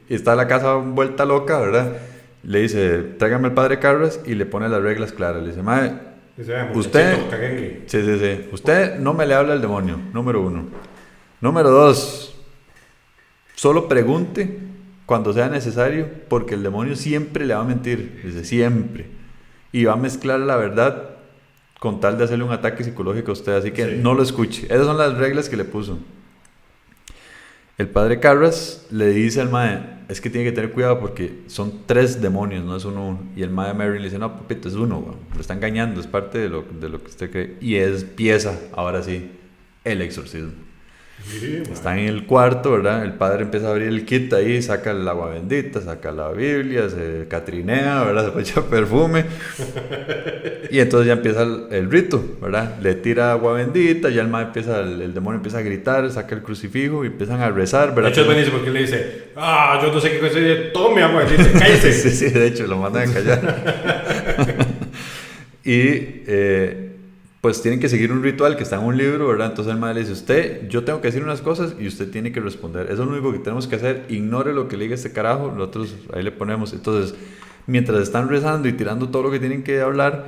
Y está la casa vuelta loca, ¿verdad? Le dice, tráigame al padre Carras y le pone las reglas claras. Le dice, madre, usted, usted no me le habla al demonio, número 1. Número 2, solo pregunte cuando sea necesario, porque el demonio siempre le va a mentir, dice, siempre. Y va a mezclar la verdad con tal de hacerle un ataque psicológico a usted, así que no lo escuche. Esas son las reglas que le puso. El padre Carras le dice al mae, es que tiene que tener cuidado porque son 3 demonios, no es uno. Y el mae Merrin le dice, no, papito, es uno, güey. Lo está engañando, es parte de lo que usted cree. Y empieza, ahora sí, el exorcismo. Sí, Están en el cuarto, ¿verdad? El padre empieza a abrir el kit ahí, saca el agua bendita, saca la Biblia, se catrinea, ¿verdad? Se echa perfume. Y entonces ya empieza el rito, ¿verdad? Le tira agua bendita, ya el demonio empieza a gritar, saca el crucifijo y empian a rezar, ¿verdad? De hecho es buenísimo porque le dice, yo no sé qué cosa, tome agua bendita, cállese. Sí, de hecho, lo mandan a callar. Y pues tienen que seguir un ritual que está en un libro, ¿verdad? Entonces el madre le dice, yo tengo que decir unas cosas y usted tiene que responder. Eso es lo único que tenemos que hacer. Ignore lo que le diga este carajo, nosotros ahí le ponemos. Entonces, mientras están rezando y tirando todo lo que tienen que hablar,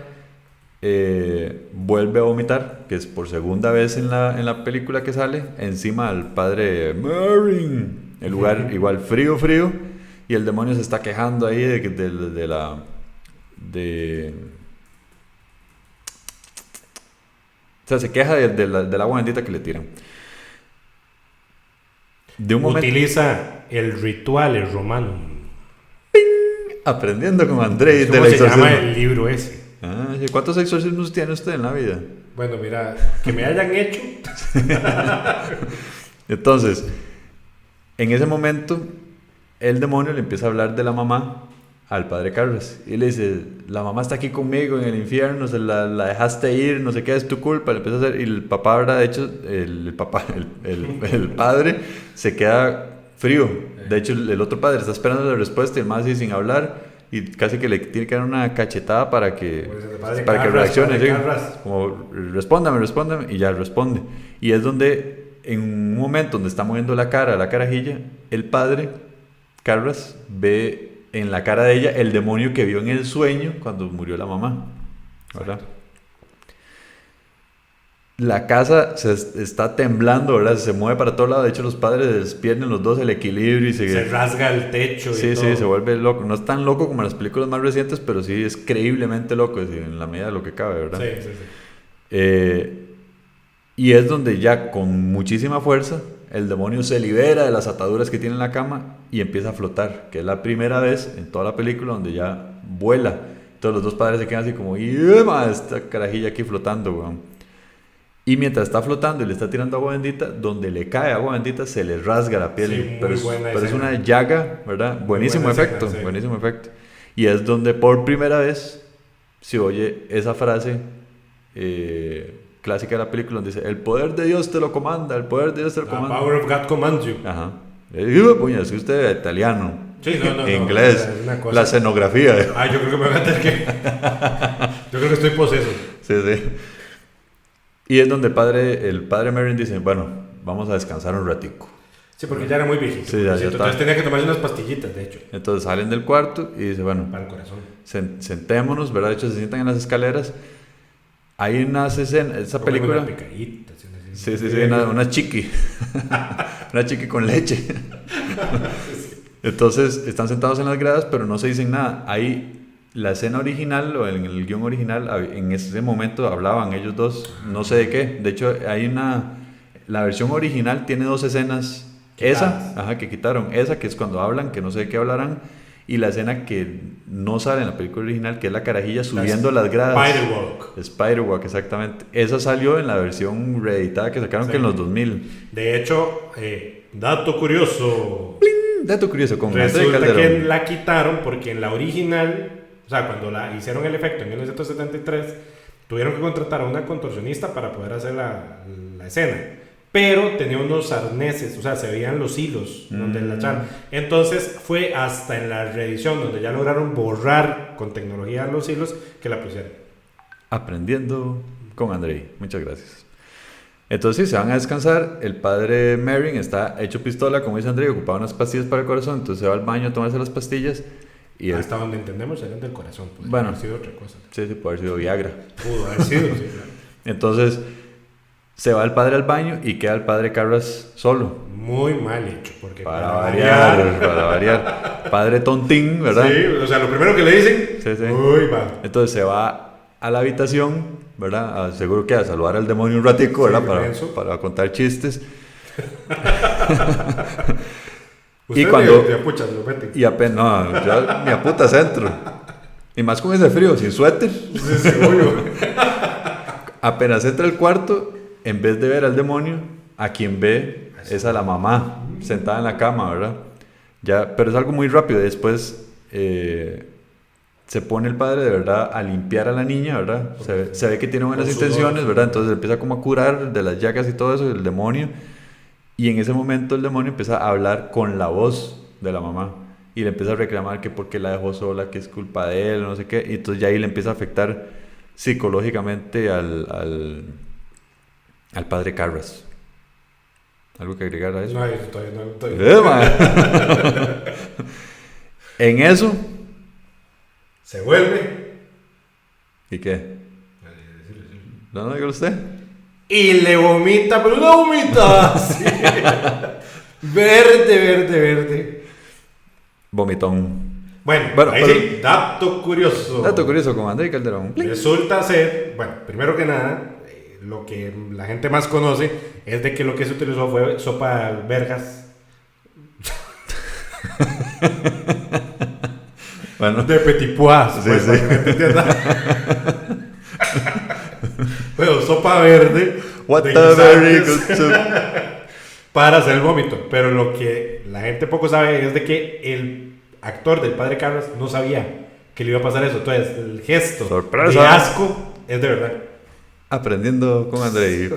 vuelve a vomitar, que es por segunda vez en la película que sale, encima al padre Merrin. El lugar igual frío, y el demonio se está quejando ahí o sea, se queja del agua bendita que le tiran. De un momento, utiliza el ritual romano. aprendiendo con Andrei ¿Cómo se llama el libro ese? ¿Cuántos exorcismos tiene usted en la vida? Bueno, mira, que me hayan hecho. Entonces, en ese momento, el demonio le empieza a hablar de la mamá al padre Carras y le dice, la mamá está aquí conmigo en el infierno, la dejaste ir, no sé qué, es tu culpa. Le empieza a hacer, y el papá, ¿verdad? De hecho, el padre se queda frío. De hecho, el otro padre está esperando la respuesta y el más así sin hablar, y casi que le tiene que dar una cachetada para que reaccione, ¿sí? Como respóndame, y ya responde. Y es donde, en un momento donde está moviendo la carajilla, el padre Carras ve en la cara de ella el demonio que vio en el sueño cuando murió la mamá, ¿verdad? La casa está temblando, ¿verdad? Se mueve para todos lados. De hecho, los padres pierden los dos el equilibrio y se rasga el techo. Sí, se vuelve loco. No es tan loco como en las películas más recientes, pero sí es creíblemente loco, es decir, en la medida de lo que cabe, ¿verdad? Sí. Y es donde ya con muchísima fuerza el demonio se libera de las ataduras que tiene en la cama y empieza a flotar, que es la primera vez en toda la película donde ya vuela. Entonces los dos padres se quedan así como, esta carajilla aquí flotando, weón. Y mientras está flotando y le está tirando agua bendita, donde le cae agua bendita se le rasga la piel. Sí, pero es una llaga, ¿verdad? Buenísimo efecto, escena, sí. Buenísimo efecto. Y es donde por primera vez se oye esa frase clásica de la película donde dice, el poder de Dios te lo comanda, el poder de Dios te lo comanda. The power of God commands you. Ajá. Puña, si usted es italiano. Sí, no, inglés, la escenografía. Yo creo que me voy a tener que... Yo creo que estoy poseso. Sí. Y es donde el padre Merrin dice, bueno, vamos a descansar un ratico. Sí, porque ya era muy viejito. Sí, ya entonces tenía que tomarse unas pastillitas, de hecho. Entonces salen del cuarto y dice, bueno, para el corazón. Sentémonos, ¿verdad? De hecho, se sientan en las escaleras. Hay unas escenas, esa película... Una picadita. Sí, una chiqui. Una chiqui con leche. Entonces, están sentados en las gradas, pero no se dicen nada. Ahí, la escena original, o en el guión original, en ese momento hablaban ellos dos, no sé de qué. De hecho, la versión original tiene dos escenas. Esa, que quitaron. Esa, que es cuando hablan, que no sé de qué hablarán. Y la escena que no sale en la película original, que es la carajilla subiendo las gradas. Spider-Walk, exactamente. Esa salió en la versión reeditada que sacaron, que en los 2000. De hecho, dato curioso. ¡Bling! Dato curioso con resulta que la quitaron porque en la original, o sea, cuando la hicieron el efecto en 1973, tuvieron que contratar a una contorsionista para poder hacer la escena. Pero tenía unos arneses, o sea, se veían los hilos donde la echaron. Entonces fue hasta en la reedición donde ya lograron borrar con tecnología los hilos que la pusieron. Aprendiendo con Andrei. Muchas gracias. Entonces sí, se van a descansar. El padre Merrin está hecho pistola, como dice Andrei, ocupaba unas pastillas para el corazón. Entonces se va al baño a tomarse las pastillas. Y hasta donde entendemos eran del corazón. Bueno, haber sido otra cosa. Sí, puede haber sido Viagra. Pudo haber sido, sí, claro. Entonces... se va el padre al baño y queda el padre Carras solo. Muy mal hecho, porque para variar. Padre tontín, ¿verdad? Sí, o sea, lo primero que le dicen, sí. Uy, va. Entonces se va a la habitación, ¿verdad? Seguro que a saludar al demonio un ratico, ¿verdad? Sí, para contar chistes. Usted y cuando... te apuchas, lo meten. Y apenas, no, ya me aputa centro. Y más con ese frío, sin suéter. Sí, obvio. Apenas entra al cuarto... en vez de ver al demonio, a quien ve es a la mamá sentada en la cama, ¿verdad? Ya, pero es algo muy rápido. Después se pone el padre de verdad a limpiar a la niña, ¿verdad? Se ve que tiene buenas intenciones, ¿verdad? Entonces empieza como a curar de las llagas y todo eso, el demonio. Y en ese momento el demonio empieza a hablar con la voz de la mamá. Y le empieza a reclamar que porque la dejó sola, que es culpa de él, no sé qué. Y entonces ya ahí le empieza a afectar psicológicamente al padre Carras. ¿Algo que agregar a eso? No, eso todavía no. En eso. Se vuelve. ¿Y qué? ¿No dígalo usted? Y le vomita, pero no vomita así. Verde. Vomitón. Bueno, ahí sí, dato curioso. Dato curioso con André Calderón. Resulta ser, bueno, primero que nada, lo que la gente más conoce es de que lo que se utilizó fue sopa de albergas. Bueno. De petit pois, sí, pues, sí. para que me entienda. Bueno, sopa verde. What de a very guisantes, good soup. para hacer el vómito. Pero lo que la gente poco sabe es de que el actor del padre Carlos no sabía que le iba a pasar eso. Entonces, el gesto ¡sorpresa! de asco es de verdad. Aprendiendo con André.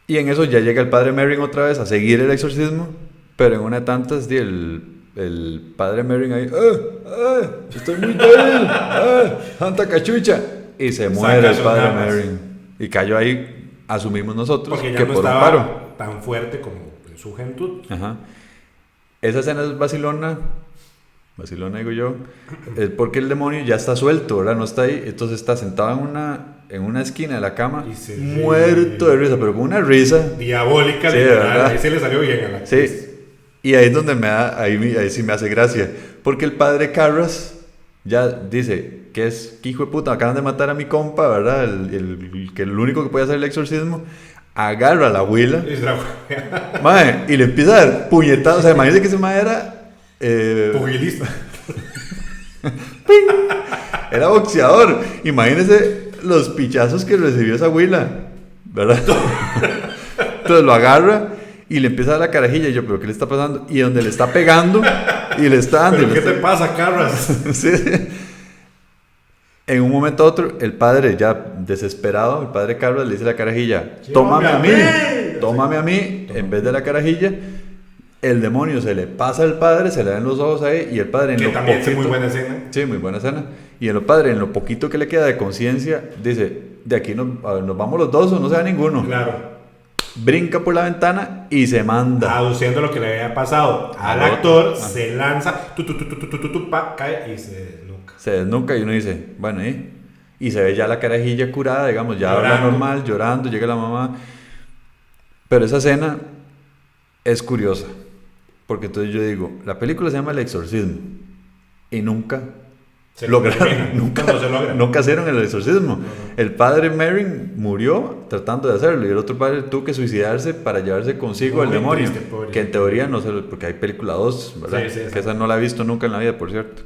Y en eso ya llega el padre Merrin otra vez a seguir el exorcismo. Pero en una de tantas, el padre Merrin ahí, estoy muy débil, santa cachucha. Y se muere el padre Merrin. Y cayó ahí, asumimos nosotros, porque ya que no por un estaba paro. tan fuerte como en su juventud. Ajá. Esa escena es vacilona digo yo, es porque el demonio ya está suelto, ¿verdad? No está ahí, entonces está sentado en una esquina de la cama, muerto de risa, pero con una risa diabólica, sí, literal. Ahí se le salió bien a la actriz. Sí. Y ahí es donde ahí sí me hace gracia. Porque el padre Carras ya dice que hijo de puta, acaban de matar a mi compa, ¿verdad? El único que puede hacer el exorcismo. Agarra a la abuela. Mae, y le empieza a dar puñetadas. O sea, imagínense que ese mae era. Pugilista. Era boxeador. Imagínense los pichazos que recibió esa abuela, ¿verdad? Entonces lo agarra. Y le empieza a dar la carajilla. Y yo, ¿pero qué le está pasando? Y donde le está pegando. Y le está dando. ¿Pero qué te pasa, Carras? Sí. En un momento a otro, el padre, ya desesperado, el padre Carlos le dice a la carajilla: tómame a mí. En vez de la carajilla, el demonio se le pasa al padre, se le dan los ojos ahí. Y el padre, en que lo también poquito, es muy buena escena. Sí, muy buena escena. Y el padre, en lo poquito que le queda de conciencia, dice: de aquí nos vamos los dos o no se va ninguno. Claro. Brinca por la ventana y se manda. Aduciendo lo que le había pasado al actor, se lanza, cae y se desnuca y uno dice, bueno, y se ve ya la carajilla curada, digamos, ya habla normal, llorando, llega la mamá. Pero esa escena es curiosa, porque entonces yo digo, la película se llama El Exorcismo y nunca nunca hicieron el exorcismo. No. El padre Merrin murió tratando de hacerlo y el otro padre tuvo que suicidarse para llevarse consigo al demonio, que en teoría no se lo, porque hay película 2, ¿verdad? Sí, que esa no la he visto nunca en la vida, por cierto.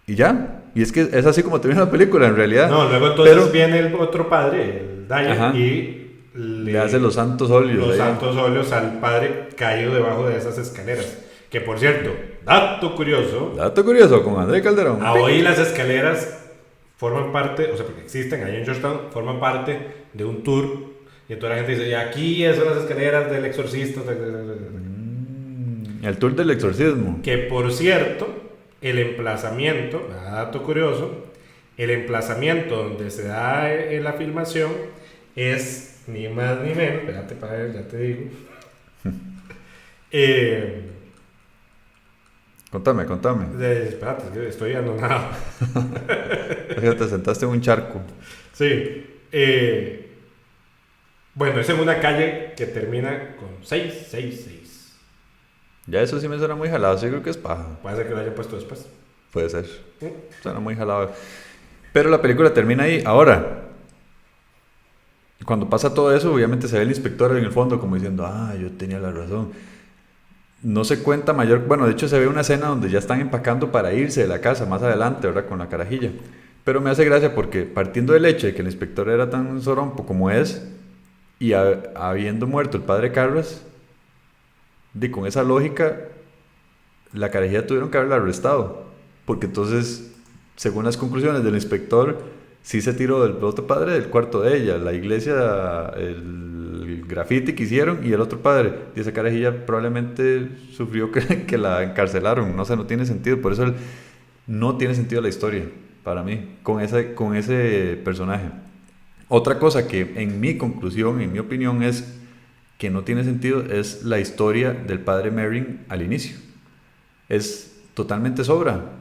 Y ya, y es que es así como termina la película en realidad. No, luego entonces viene el otro padre, el Dyer, y le hace los santos óleos. Los santos óleos al padre caído debajo de esas escaleras. Que por cierto, dato curioso con André Calderón. Hoy las escaleras forman parte, o sea, porque existen ahí en Georgetown, forman parte de un tour. Y entonces la gente dice, y aquí son las escaleras del exorcista. El tour del exorcismo. Que por cierto, el emplazamiento, dato curioso, el emplazamiento donde se da la filmación es ni más ni menos, espérate para ver, ya te digo. Contame. Espérate, estoy anonado. Te sentaste en un charco. Sí. Bueno, es en una calle que termina con 666. Ya eso sí me suena muy jalado, sí creo que es paja. Puede ser que lo hayan puesto después. Puede ser. Suena muy jalado. Pero la película termina ahí. Ahora, cuando pasa todo eso, obviamente se ve el inspector en el fondo como diciendo, yo tenía la razón. No se cuenta mayor... Bueno, de hecho se ve una escena donde ya están empacando para irse de la casa más adelante, ¿verdad? Con la carajilla. Pero me hace gracia porque partiendo del hecho de que el inspector era tan sorompo como es, y habiendo muerto el padre Carras, con esa lógica, la carajilla tuvieron que haberla arrestado. Porque entonces, según las conclusiones del inspector, sí se tiró del otro padre del cuarto de ella, la iglesia, el grafiti que hicieron, y el otro padre. Y esa carajilla probablemente sufrió que la encarcelaron. No sé, no tiene sentido. Por eso no tiene sentido la historia, para mí, con ese personaje. Otra cosa que en mi conclusión, en mi opinión, es que no tiene sentido es la historia del padre Merrin al inicio. Es totalmente sobra.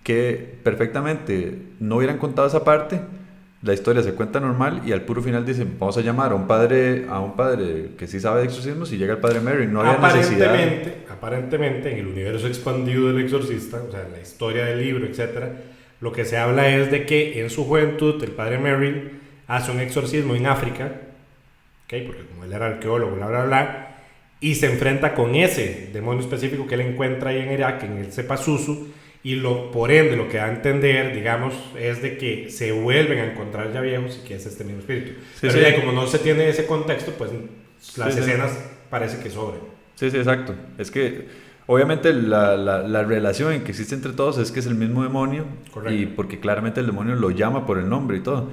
Que perfectamente no hubieran contado esa parte, la historia se cuenta normal y al puro final dicen, vamos a llamar a un padre que sí sabe de exorcismos, y llega el padre Merrin. No había necesidad. Aparentemente, en el universo expandido del exorcista, o sea, en la historia del libro, etc., lo que se habla es de que en su juventud el padre Merrin hace un exorcismo en África, ¿okay? Porque como él era arqueólogo, bla, bla, bla, y se enfrenta con ese demonio específico que él encuentra ahí en Irak, en el Cepasusu, y por ende lo que da a entender, digamos, es de que se vuelven a encontrar ya viejos y que es este mismo espíritu. Sí, pero ya como no se tiene ese contexto, pues las escenas parece que sobran. Sí, exacto. Es que obviamente la relación que existe entre todos es que es el mismo demonio. Correcto. Y porque claramente el demonio lo llama por el nombre y todo,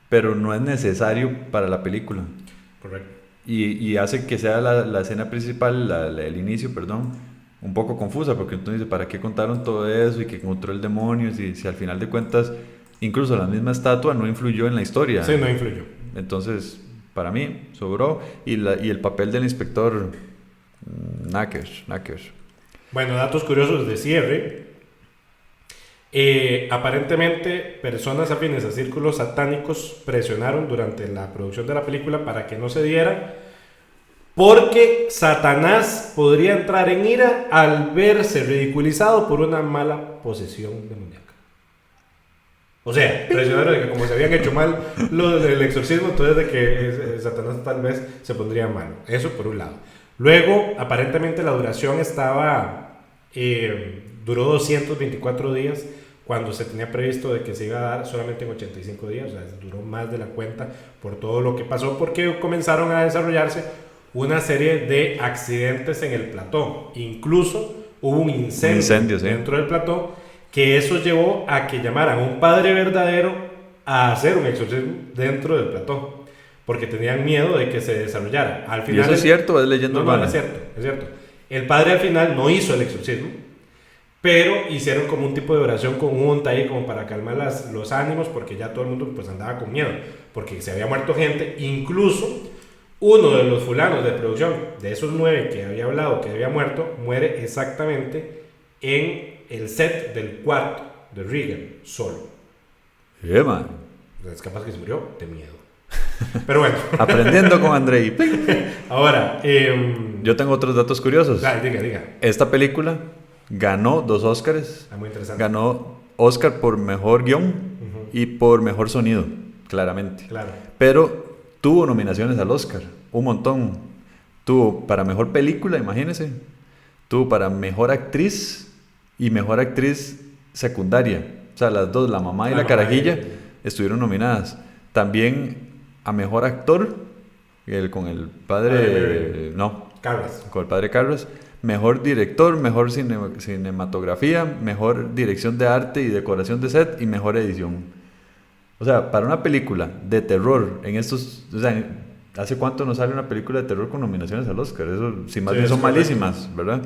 pero no es necesario para la película. Correcto. Y hace que sea la escena principal, el inicio, perdón, un poco confusa, porque entonces ¿para qué contaron todo eso y que encontró el demonio si al final de cuentas incluso la misma estatua no influyó en la historia? Sí, no influyó. Entonces, para mí, sobró. Y el papel del inspector, knackers. Bueno, datos curiosos de cierre. Aparentemente, personas afines a círculos satánicos presionaron durante la producción de la película para que no se diera, porque Satanás podría entrar en ira al verse ridiculizado por una mala posesión demoníaca. O sea, presionaron de que como se habían hecho mal lo del exorcismo, entonces de que Satanás tal vez se pondría malo. Eso por un lado. Luego, aparentemente la duración duró 224 días, cuando se tenía previsto de que se iba a dar solamente en 85 días. O sea, duró más de la cuenta por todo lo que pasó, porque comenzaron a desarrollarse una serie de accidentes en el plató. Incluso hubo un incendio dentro del plató, que eso llevó a que llamaran a un padre verdadero a hacer un exorcismo dentro del plató, porque tenían miedo de que se desarrollara. Al final, ¿y eso es cierto o es leyenda urbana? No, es cierto. El padre al final no hizo el exorcismo, pero hicieron como un tipo de oración conjunta ahí como para calmar los ánimos, porque ya todo el mundo pues andaba con miedo, porque se había muerto gente. Incluso uno de los fulanos de producción, de esos 9 que había hablado que había muerto, muere exactamente en el set del cuarto de Regan, solo. Man. Es capaz que se murió de miedo. Pero bueno. Aprendiendo con Andrei. Ahora, yo tengo otros datos curiosos. Diga. Esta película ganó 2 Oscars. Muy interesante. Ganó Oscar por mejor guión y por mejor sonido, claramente. Claro. Pero tuvo nominaciones al Oscar, un montón. Tuvo para mejor película, imagínense. Tuvo para mejor actriz y mejor actriz secundaria. O sea, las dos, la mamá y la carajilla, estuvieron nominadas. También a mejor actor, con el padre... Carras. Con el padre Carras. Mejor director, mejor cinematografía, mejor dirección de arte y decoración de set y mejor edición. O sea, para una película de terror, o sea, ¿hace cuánto nos sale una película de terror con nominaciones al Oscar? Eso, si más bien son malísimas, ¿verdad?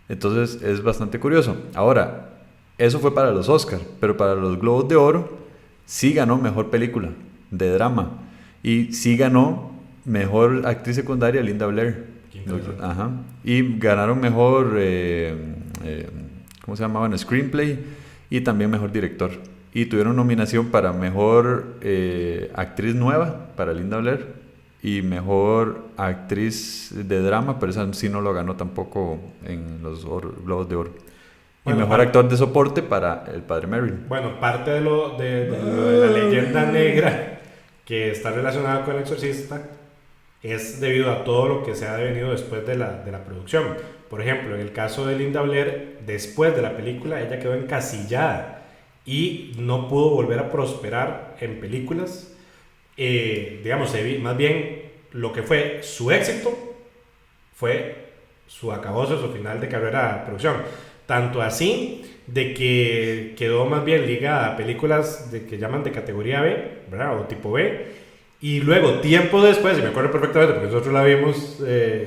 Entonces, es bastante curioso. Ahora, eso fue para los Oscars, pero para los Globos de Oro sí ganó mejor película de drama y sí ganó mejor actriz secundaria Linda Blair. Ajá. Y ganaron mejor, ¿cómo se llamaban? Screenplay y también mejor director. Y tuvieron nominación para mejor actriz nueva para Linda Blair y mejor actriz de drama, pero esa sí no lo ganó tampoco en los Globos de Oro. Y mejor actor de soporte para el padre Merrin. Bueno, parte de lo de la leyenda negra que está relacionada con el exorcista es debido a todo lo que se ha devenido después de la producción. Por ejemplo, en el caso de Linda Blair, después de la película, ella quedó encasillada y no pudo volver a prosperar en películas. Digamos, más bien lo que fue su éxito fue su acabose, su final de carrera de producción. Tanto así de que quedó más bien ligada a películas que llaman de categoría B, ¿verdad? O tipo B. Y luego, tiempo después, y me acuerdo perfectamente porque nosotros la vimos,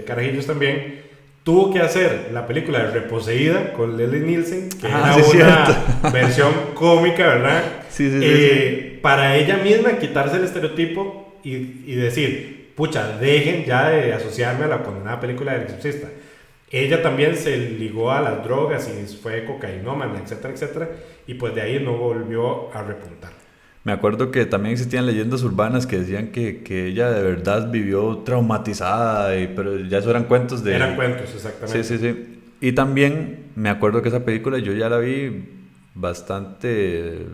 carajillos también, tuvo que hacer la película de Reposeída con Leslie Nielsen, que era una versión cómica, ¿verdad? Sí. Para ella misma quitarse el estereotipo y decir, pucha, dejen ya de asociarme a la condenada película del exorcista. Ella también se ligó a las drogas y fue cocainómana, etcétera, etcétera, y pues de ahí no volvió a repuntar. Me acuerdo que también existían leyendas urbanas que decían que ella de verdad vivió traumatizada, pero ya eso eran cuentos de... Eran cuentos, exactamente. Sí. Y también me acuerdo que esa película yo ya la vi bastante...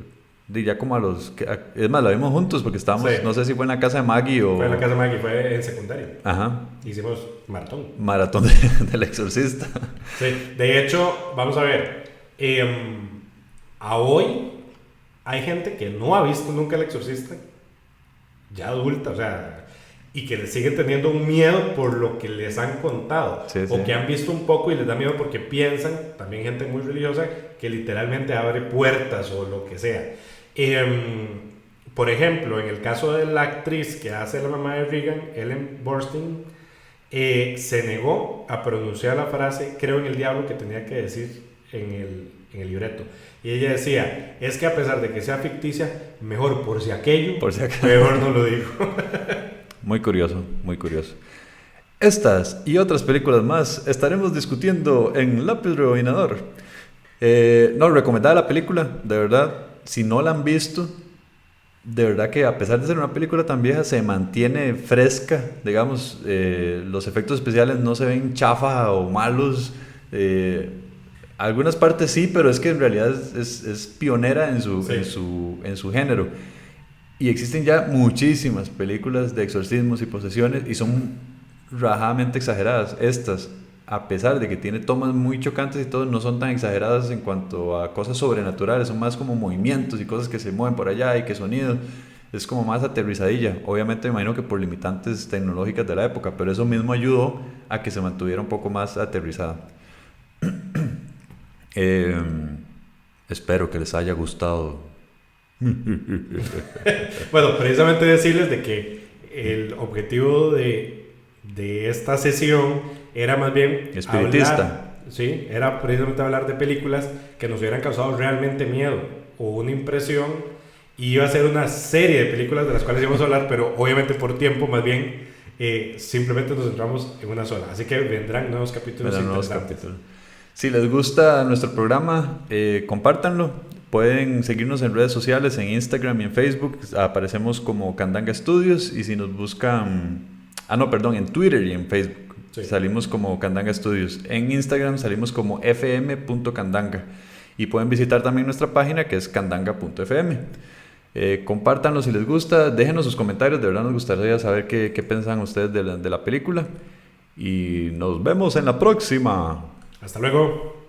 ya como a los... Es más, la vimos juntos porque estábamos... No sé si fue en la casa de Maggie o... Fue en la casa de Maggie, fue en secundaria. Ajá. Hicimos maratón. Maratón del exorcista. Sí, de hecho, vamos a ver. A hoy... Hay gente que no ha visto nunca El Exorcista, ya adulta, o sea, y que le siguen teniendo un miedo por lo que les han contado, o que han visto un poco y les da miedo porque piensan, también gente muy religiosa, que literalmente abre puertas o lo que sea. Por ejemplo, en el caso de la actriz que hace la mamá de Regan, Ellen Burstyn, se negó a pronunciar la frase "creo en el diablo" que tenía que decir en el libreto. Y ella decía, es que a pesar de que sea ficticia, mejor por si aquello, mejor no lo digo. Muy curioso, muy curioso. Estas y otras películas más estaremos discutiendo en Lápiz Rebobinador. No, recomendada la película, de verdad. Si no la han visto, de verdad que a pesar de ser una película tan vieja, se mantiene fresca. Digamos, los efectos especiales no se ven chafa o malos. Algunas partes sí, pero es que en realidad es pionera en su género. Y existen ya muchísimas películas de exorcismos y posesiones y son rajadamente exageradas. Estas, a pesar de que tiene tomas muy chocantes y todo, no son tan exageradas en cuanto a cosas sobrenaturales, son más como movimientos y cosas que se mueven por allá y que sonidos. Es como más aterrizadilla. Obviamente me imagino que por limitantes tecnológicas de la época, pero eso mismo ayudó a que se mantuviera un poco más aterrizada. Espero que les haya gustado. Bueno, precisamente decirles de que el objetivo de esta sesión era más bien espiritista. Era precisamente hablar de películas que nos hubieran causado realmente miedo o una impresión, y iba a ser una serie de películas de las cuales íbamos a hablar, pero obviamente por tiempo más bien simplemente nos centramos en una sola, así que vendrán nuevos capítulos interesantes. Si les gusta nuestro programa, compártanlo. Pueden seguirnos en redes sociales, en Instagram y en Facebook. Aparecemos como Candanga Studios. Y si nos buscan... en Twitter y en Facebook. Salimos como Candanga Studios. En Instagram salimos como fm.candanga. Y pueden visitar también nuestra página, que es candanga.fm. Compártanlo si les gusta. Déjenos sus comentarios. De verdad nos gustaría saber qué piensan ustedes de la película. Y nos vemos en la próxima. Hasta luego.